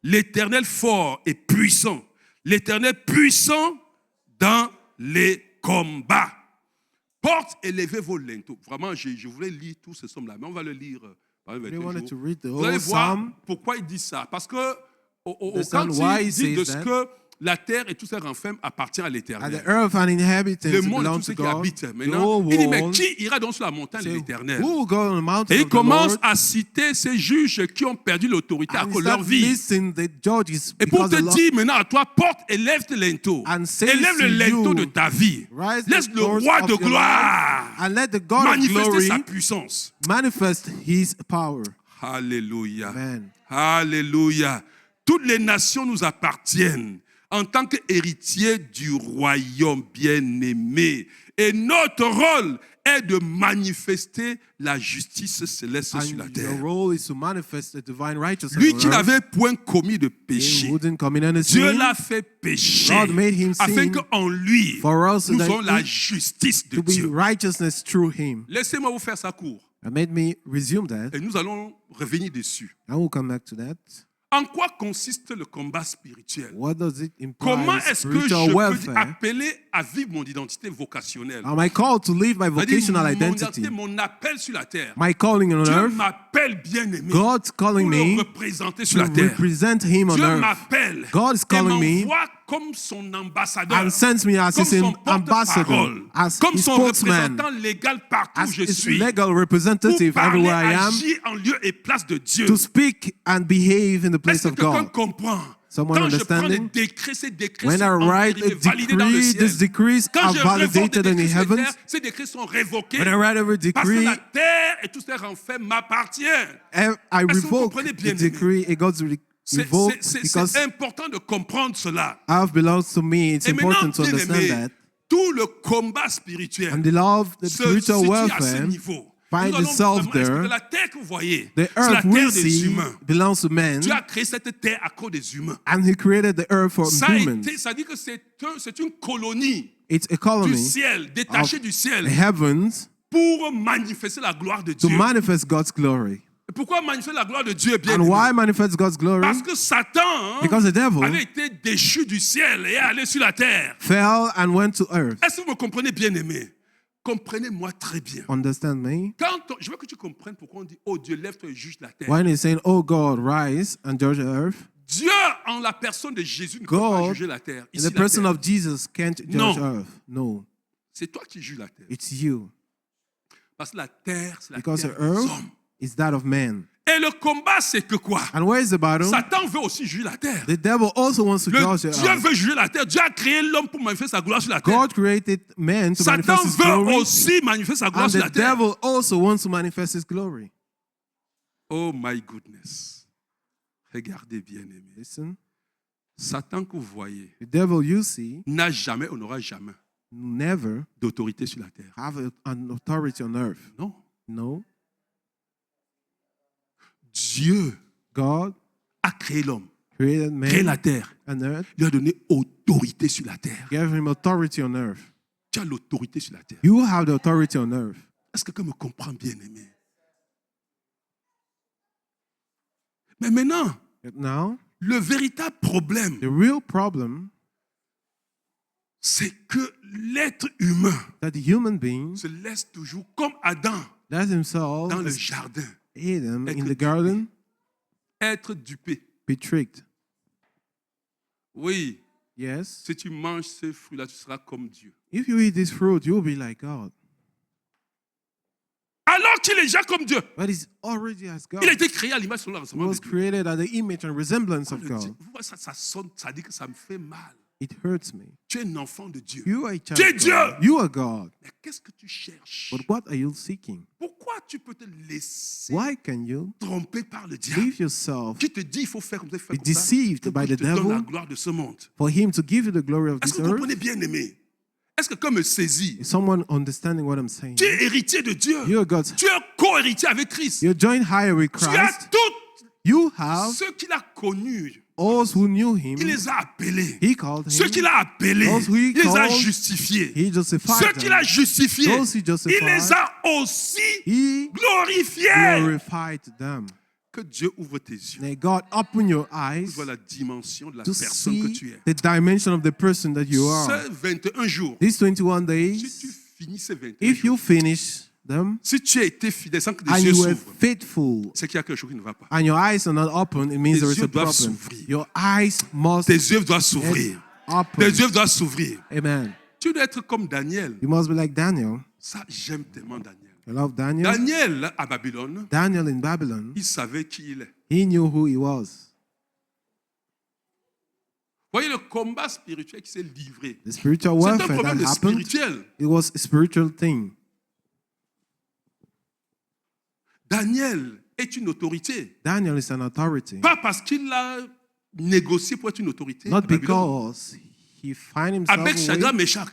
L'Éternel fort et puissant. L'Éternel puissant dans les combats. Porte, élevez vos linteaux. Vraiment, je voulais lire tout ce somme-là, mais on va le lire par We wanted to read the Vous allez whole voir psalm. pourquoi il dit ça. Parce que Understand quand why il he dit de says ce that. que la terre et tout ses renfermes appartient à And l'Éternel. the earth and inhabitants Le monde et belong tout ce to qui God. habite. The Maintenant, whole il dit, mais world. qui ira donc sur la montagne de Say, l'Éternel? who will go on the mountain Et il of the commence Lord? à citer ces juges qui ont perdu l'autorité à And he cause de leur starts vie. listing the judges Et pour because te the Lord dire maintenant à toi, porte et lève tes linteaux. and says Élève le to linteau you, de ta vie. rise Laisse the le doors roi of de your gloire life and let the God of manifester glory sa puissance. manifest his power. Alléluia. Amen. Alléluia. Toutes les nations nous appartiennent en tant qu'héritiers du royaume bien-aimé. Et notre rôle est de manifester la justice céleste sur la And your terre. role is to manifest the divine righteousness Lui on qui earth. n'avait point commis de He péché, wouldn't commit any Dieu sin l'a fait pécher God made him afin sin qu'en lui, for us nous that avons la we- justice de to be Dieu. righteousness through him. Laissez-moi vous faire ça court That made me resume that. et nous allons revenir dessus. I will come back to that. En quoi consiste le combat spirituel? What does it Comment imply? est-ce que je Spiritual peux welfare. appeler à vivre mon identité vocationnelle? Am I called to live my C'est-à-dire, vocational mon identity? identité, mon appel sur la terre. My calling on Dieu earth? m'appelle bien-aimé God's calling pour le me représenter sur to la terre. represent him on Dieu earth m'appelle God is et calling me m'envoie comme son ambassadeur, and sends me as comme his son ambassador, porte-parole, as comme his son spokesman, représentant légal partout où as je his suis, legal pour representative parler, everywhere I am, agir en lieu et place de Dieu. to speak and behave in the place Est-ce que of quelqu'un God. comprend? Someone Quand je prends des understanding? décrets, ces décrets When I sont write entérités, a validés dans le decree, ciel. these decrees Quand are je révoque des validated in décrets the sur la heavens. terre, ces décrets sont révoqués. When I write every Parce que decree, la terre et tout ce renferme m'appartient. I que vous revoke comprenez, the bien-aimés? decree, it God's revoked because C'est important de comprendre cela. half belongs to me. It's Et maintenant, important to understand bien-aimés, that. tout le combat spirituel And the love, the se spiritual situe à ce welfare, niveau. find Nous allons itself vraiment expliquer there. la terre que vous voyez, The c'est la earth we terre des see humains. belongs to man, Dieu a créé cette terre à cause des humains. and he created the earth for Ça humans. dit que c'est une colonie It's a du colony ciel, détachée of du ciel, the heavens pour manifester la gloire de to Dieu. manifest God's glory. Et pourquoi manifester la gloire de Dieu, bien And why manifest God's glory? Parce que Satan Because the devil avait été déchu du ciel et est allé sur la terre. fell and went to earth. Est-ce que vous me comprenez bien, aimé? Comprenez-moi très bien. Understand me? Je veux que tu comprennes pourquoi on dit, oh Dieu, lève-toi et juge la terre. When he's saying, "Oh God, rise and judge the earth," Dieu, en la personne de Jésus, ne peut pas God, juger la terre. in Ici, the la person terre. of Jesus, can't judge Non. earth. No, C'est toi qui juges la terre. it's you. Parce que la terre, c'est la Because terre the des earth hommes. is that of man. Et le combat, c'est que quoi? And where is the battle? Satan veut aussi juger la terre. The devil also wants to judge the Dieu earth. veut juger la terre. Dieu a créé l'homme pour manifester sa gloire sur la terre. God created man to Satan manifest his veut glory, aussi manifester sa gloire and sur the la terre. devil also wants to manifest his glory. Oh my goodness. Regardez bien, aimé. Listen, Satan que vous voyez the devil you see n'a jamais, on n'aura jamais never d'autorité sur la terre. have an authority on earth. Non. No, Dieu God a créé l'homme, created créé la man terre, and earth, lui a donné autorité sur la terre. gave him authority on earth. Tu as l'autorité sur la terre. You have the authority on earth. Est-ce que quelqu'un me comprend bien, aimé? Mais maintenant, But now, le véritable problème, the real problem c'est que l'être humain that the human being se laisse toujours comme Adam does himself dans le as jardin, Adam in Être the garden être dupé. be tricked. Oui, Yes. si tu manges ces fruits-là, tu seras comme Dieu. If you eat this fruit, you'll be like God. Alors qu'il est déjà comme Dieu. But he's already as God. Il a été créé à l'image selon le He ressemblance was de Dieu. created at the image and resemblance of Le God. dit- vous voyez, ça sonne, ça dit que ça me fait mal. It hurts me. Tu es un enfant de Dieu. You are a child Tu es of Dieu. God. You are God. Mais qu'est-ce que tu cherches? But what are you seeking? Pourquoi tu peux te laisser Why can you tromper par le diable leave yourself qui te dit il faut faire comme ça, faire be comme ça, deceived pour by que je the te donne la devil gloire de ce monde? for him to give you the glory of Est-ce this que vous earth? comprenez bien, aimé? Est-ce que quelqu'un me saisit? Is someone understanding what I'm saying? Tu es héritier de Dieu. You are God's. Tu es co-héritier avec Christ. You're joined higher with Tu as Christ. tout You have ce qu'il a connu Those who knew him, Il les a appelés. he called Ceux him. qu'il a appelés, Those who he il les a called, justifiés. He justified Ceux qu'il a them. justifiés, Those he il justified, les a aussi he glorifiés. glorified them. Que Dieu ouvre tes yeux. May God open your eyes Vois la dimension de la to personne que see tu es. the dimension of the person that you are. Ces 21 jours, These 21 si tu days, finis ces 21 if jours, you finish them si tu as été fidèle sans que tes and yeux you were s'ouvrent, faithful c'est qu'il y a quelque chose qui ne va pas. and your eyes are not open, it means Tes there is yeux a doivent problem. s'ouvrir. Your eyes must Tes yeux doivent s'ouvrir. open. Tes yeux doivent s'ouvrir. Amen. Tu dois être comme Daniel. You must be like Daniel. Ça, j'aime tellement Daniel. I love Daniel. Daniel, à Babylone, Daniel in Babylon, il savait qui il est. he knew who he was. Voyez le combat spirituel qui s'est livré. The spiritual C'est un warfare that problème happened, spirituel. it was a spiritual thing. Daniel est une autorité. Daniel is an authority. Pas parce qu'il a négocié pour être une autorité. à Not Babylone. because he find himself Avec Shadrach, away. Meshach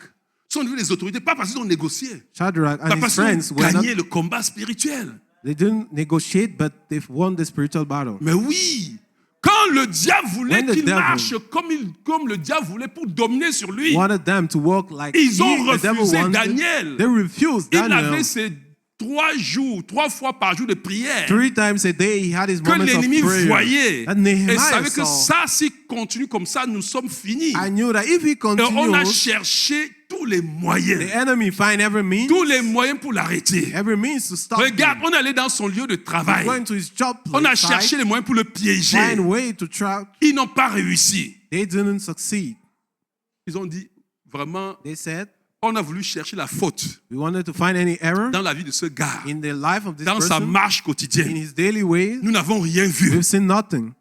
sont devenus des autorités, pas parce qu'ils ont négocié, Shadrach pas and his parce friends qu'ils ont were gagné not, le combat spirituel. they didn't negotiate, but they've won the spiritual battle. Mais oui, quand le diable voulait When the qu'il devil marche comme le diable voulait pour dominer sur lui, Wanted them to walk like ils ont the devil refusé wanted. Daniel. They refused Il Daniel. avait ses 3 fois par jour de prière 3 times a day he had his que moments of l'ennemi prayer. voyait And et Nehemiah savait que saw. ça, s'il continue comme ça, nous sommes finis. I knew that if he Et on a continues, cherché tous les the moyens, enemy find every means pour l'arrêter. to stop Regarde, him. on est allé dans son lieu de He's travail. going to his job On a place, cherché les moyens pour le piéger. find way to trap. Ils n'ont pas réussi. They didn't succeed. Ils ont dit, vraiment, They said, on a voulu chercher la faute we wanted to find any error dans la vie de ce gars, in the life of this dans sa person, marche in quotidienne. his daily ways. Nous n'avons rien vu. We've seen nothing.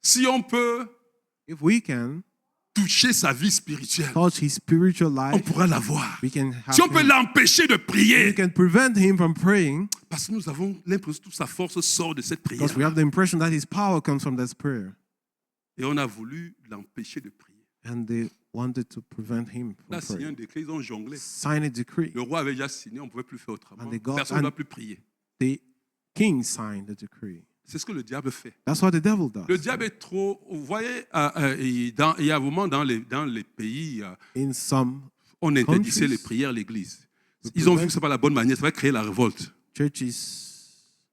Si on peut If we can toucher sa vie spirituelle, touch his spiritual on life, pourra l'avoir. we can have Si on peut him. l'empêcher de We prier, can prevent him from praying parce que nous avons l'impression que toute sa force sort de cette prière. because we have the impression that his power comes from that prayer. Et on a voulu l'empêcher de prier. And they wanted to prevent him On a from signé un praying. décret, ils ont jonglé. Sign a decree. Le roi avait déjà signé, on ne pouvait plus faire autrement. And they got- Personne ne and- doit plus prier. The king signed the decree. C'est ce que le diable fait. That's what the devil does. Le diable est trop. Vous voyez, il y a un moment dans les pays, In some on interdisait countries, les prières à l'église. Ils ont vu que ce n'est pas la bonne manière, ça va créer la révolte. churches,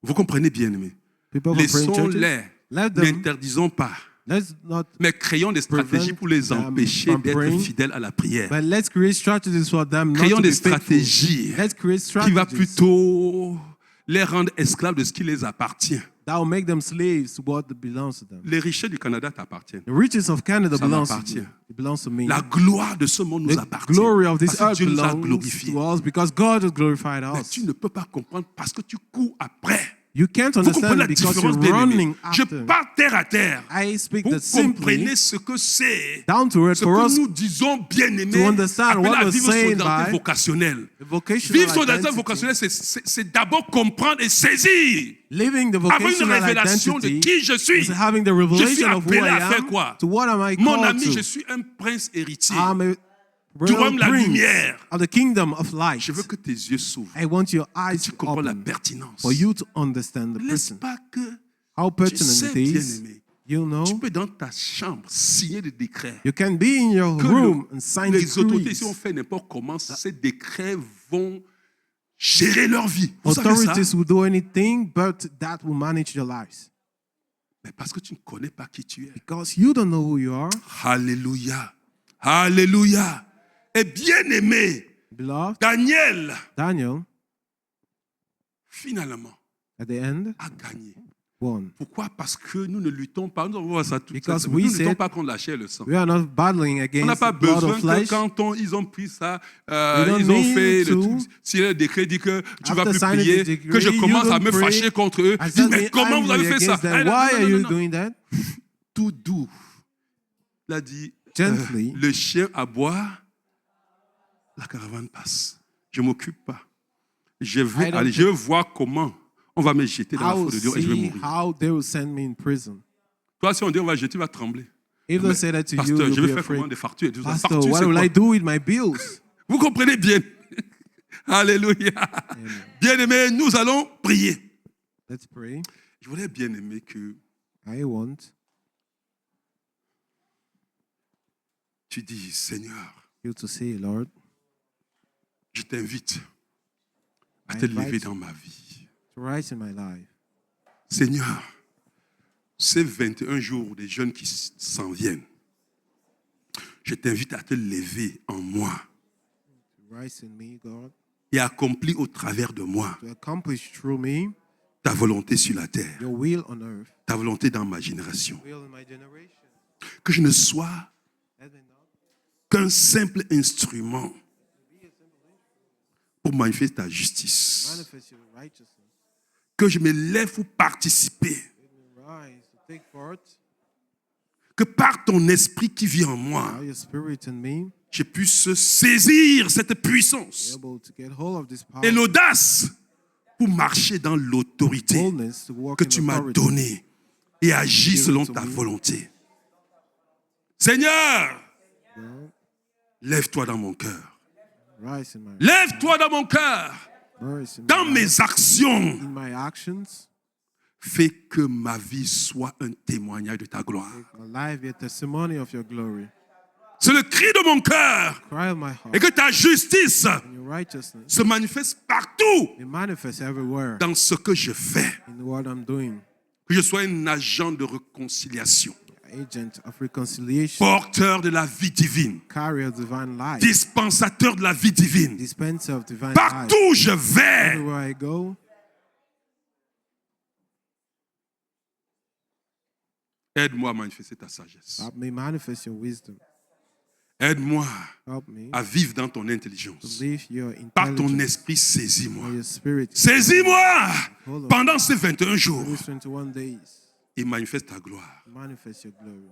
Vous comprenez bien, aimés. people from praying churches, Laissons-les. let them, N'interdisons pas. let's not, Mais créons des stratégies pour les them empêcher from d'être praying. fidèles à la prière. but let's create strategies for them not Créons to des be faithful. stratégies Let's create qui va strategies plutôt les rendre esclaves de ce qui les appartient. that will make them slaves to what belongs to them. Les richesses du Canada t'appartiennent. The riches of Canada Ça belongs to m'appartient. you. It belongs to me. La gloire de ce monde nous The appartient. glory of this Parce que earth Dieu nous a belongs glorifiés. to us because God has glorified Mais us. tu ne peux pas comprendre parce que tu cours après. You can't Vous comprenez understand la because différence, you're bien-aimés. running Je after. pars terre à terre. I speak Vous that simply, comprenez ce que c'est. down to earth, Ce for que us, nous disons, bien-aimés, to understand appelé what à we're vivre son saying identité by vocationnelle. the vocational Vivre son identité identity. vocationnelle, c'est d'abord comprendre et saisir. Living the Avoir une vocational révélation de identity qui je suis. is having the Je suis revelation of who appelé I à faire am. quoi? To what am I Mon called ami, to? je suis un prince héritier. I'm a Tu royal aimes la prince lumière. of the kingdom of light. Je veux que tes yeux s'ouvrent. I want your Que eyes tu to comprends la open pertinence. for you to understand the Laisse person. pas que How tu pertinent sais, it is. bien-aimé. You know, Tu peux dans ta chambre signer des décrets. you can be in your Que room and sign les autorités, decrees. si on fait n'importe comment, ces décrets vont gérer leur vie. Vous savez ça? Authorities will do anything, but that will manage your lives. Mais parce que tu ne connais pas qui tu es. Because you don't know who you are, Alléluia. Alléluia. Et bien aimé, beloved. Daniel, Daniel, finalement, at the end, a gagné. won. Pourquoi? Parce que nous ne luttons pas. Nous avons ça tout. Because Nous we ne luttons said- pas contre la chair et le sang. We are not battling On n'a against pas the blood besoin of que flesh. quand ils ont pris ça, don't ils ont need fait le to. truc. Si le décret dit que tu vas After plus signing prier, the decree, que je you commence à don't me pray. fâcher contre eux. I Je dis, just mais be comment vous avez angry fait ça? against them. Ah, non, Why non, are non, you non, non. doing that? Tout doux. Il a dit, Gently. le chien aboie, la caravane passe. Je ne m'occupe pas. Je veux, I don't aller, je veux voir comment on va me jeter dans I la will foule de Dieu et je vais see mourir. how they will send me in prison. Toi, si on dit on va jeter, tu vas trembler. If Mais, they say that to you, pasteur, je you'll vais be faire comment afraid. des factures et tout ça. Pastor, Facture, what c'est will quoi? I do with my bills? Vous comprenez bien. Alléluia. Bien-aimés, nous allons prier. Let's pray. Je voudrais bien aimer que I want tu dis, Seigneur, you to say, Lord, je t'invite à I te invite lever you dans ma vie. to rise in my life. Seigneur, ces 21 jours des jeunes qui s'en viennent, je t'invite à te lever en moi To rise in me, God, et accomplir au travers de moi to accomplish through me ta volonté sur la terre, your will on earth, ta volonté dans ma génération. will in my generation. Que je ne sois Let me not qu'un simple instrument pour manifester ta justice. manifest your righteousness. Que je me lève pour participer. Let me rise to take part Que par ton esprit qui vit en moi, by your spirit in me, je puisse saisir cette be puissance able to get hold of this power, et l'audace pour marcher dans l'autorité boldness to walk que in tu m'as authority. donnée et agir Give selon it to ta me. volonté. Seigneur, God, lève-toi dans mon cœur. rise in my Lève-toi dans mon cœur. rise in Dans my life, mes actions, in my actions. fais que ma vie soit un témoignage de ta gloire. Make my life be a testimony of your glory. C'est le cri de mon cœur. Cry of my heart Et que ta justice and your righteousness se manifeste partout be manifest everywhere dans ce que je fais. in what I'm doing. Que je sois un agent de réconciliation, Agent of reconciliation, porteur de la vie divine, carrier of divine life, dispensateur de la vie divine. dispenser of divine life. Partout où je vais, Everywhere I go, aide-moi à manifester ta sagesse. help me manifest your wisdom. Aide-moi Help me à vivre dans ton to intelligence. live your Par ton intelligence esprit, saisis-moi. or your spirit. Saisis-moi pendant ces 21 jours These 21 days, et manifeste ta gloire. manifest your glory.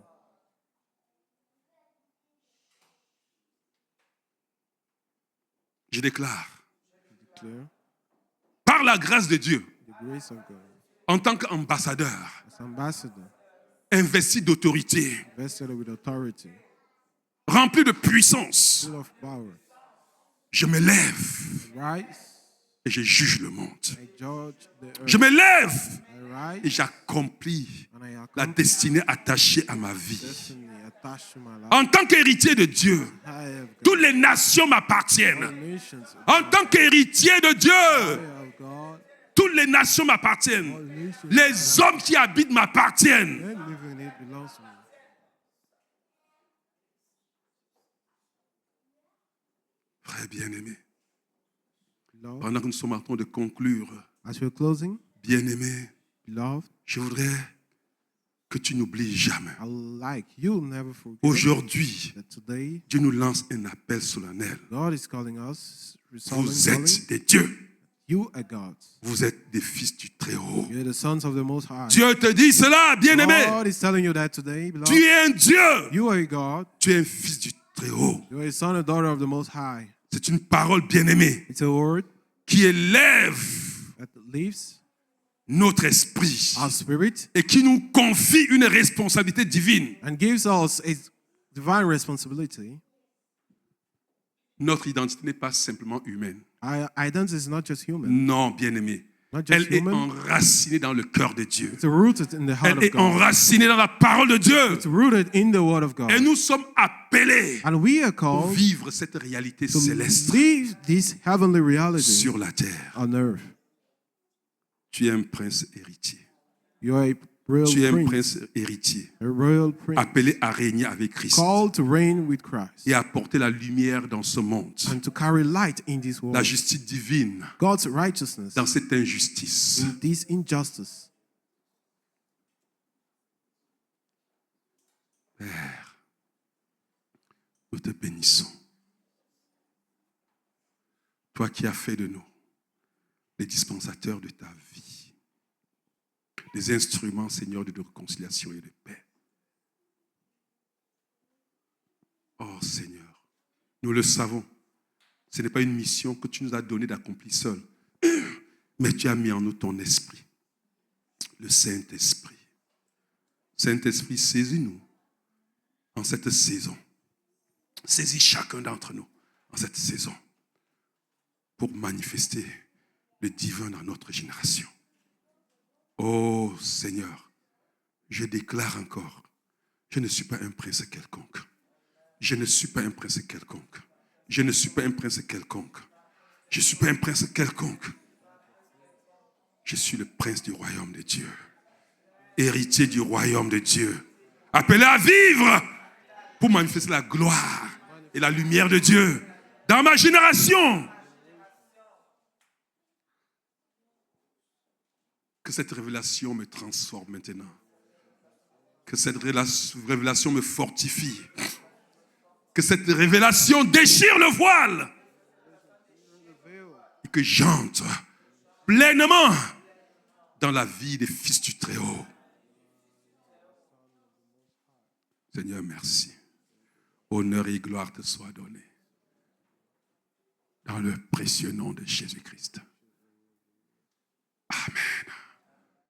Je déclare, Declare par la grâce de Dieu, the grace of God. en tant qu'ambassadeur, As ambassador, investi d'autorité, vested with authority, rempli de puissance, full of power, je me lève rise, et je juge le monde. I judge the earth. Je me lève I et rise j'accomplis and I la accomplish destinée attachée à ma vie. destiny attached to my life. En tant qu'héritier de Dieu, I have toutes God. les nations All m'appartiennent. nations En tant qu'héritier de I Dieu, have God. toutes les nations All m'appartiennent. nations Les hommes qui habitent m'appartiennent. and living in it belongs to me. Frère bien-aimé, Beloved, pendant que nous sommes en train de conclure, as we're closing, bien-aimé, beloved, je voudrais que tu n'oublies jamais. I would like you never forget Aujourd'hui, that today Dieu nous lance un appel solennel. God is calling us, solemn Vous calling. êtes des dieux. You are gods. Vous êtes des fils du Très-Haut. You're the sons of the Most High. Dieu te dit cela, bien-aimé. God is telling you that today, beloved. Tu es un Dieu. You are a God. Tu es un fils du Très-Haut. You are a son and daughter of the Most High. C'est une parole bien-aimée It's a word qui élève that lifts notre esprit our spirit et qui nous confie une responsabilité divine. and gives us a divine responsibility. Notre identité n'est pas simplement humaine. Our identity is not just human, Non, bien-aimé. not just Elle est human. enracinée dans le cœur de Dieu. It's rooted in the heart Elle of est God. enracinée dans la parole de Dieu. It's rooted in the Word of God. Et nous sommes appelés And we are pour called vivre cette réalité to céleste live this heavenly reality sur la terre. on earth. Tu es un prince héritier. You are a royal Tu es un prince, prince héritier, a royal prince, appelé à régner avec Christ called to reign with Christ et à apporter la lumière dans ce monde. and to carry light in this La world. justice divine God's righteousness dans cette injustice. in this injustice. Père, nous te bénissons. Toi qui as fait de nous les dispensateurs de ta vie, les instruments, Seigneur, de réconciliation et de paix. Oh Seigneur, nous le savons, ce n'est pas une mission que tu nous as donnée d'accomplir seul, mais tu as mis en nous ton esprit, le Saint-Esprit. Saint-Esprit, saisis-nous en cette saison. Saisis chacun d'entre nous en cette saison pour manifester le divin dans notre génération. Oh Seigneur, je déclare encore, je ne suis pas un prince quelconque. Je ne suis pas un prince quelconque. Je ne suis pas un prince quelconque. Je ne suis pas un prince quelconque. Je suis le prince du royaume de Dieu. Héritier du royaume de Dieu. Appelé à vivre pour manifester la gloire et la lumière de Dieu dans ma génération. Que cette révélation me transforme maintenant. Que cette révélation me fortifie. Que cette révélation déchire le voile. Et que j'entre pleinement dans la vie des fils du Très-Haut. Seigneur, merci. Honneur et gloire te soient donnés. Dans le précieux nom de Jésus-Christ.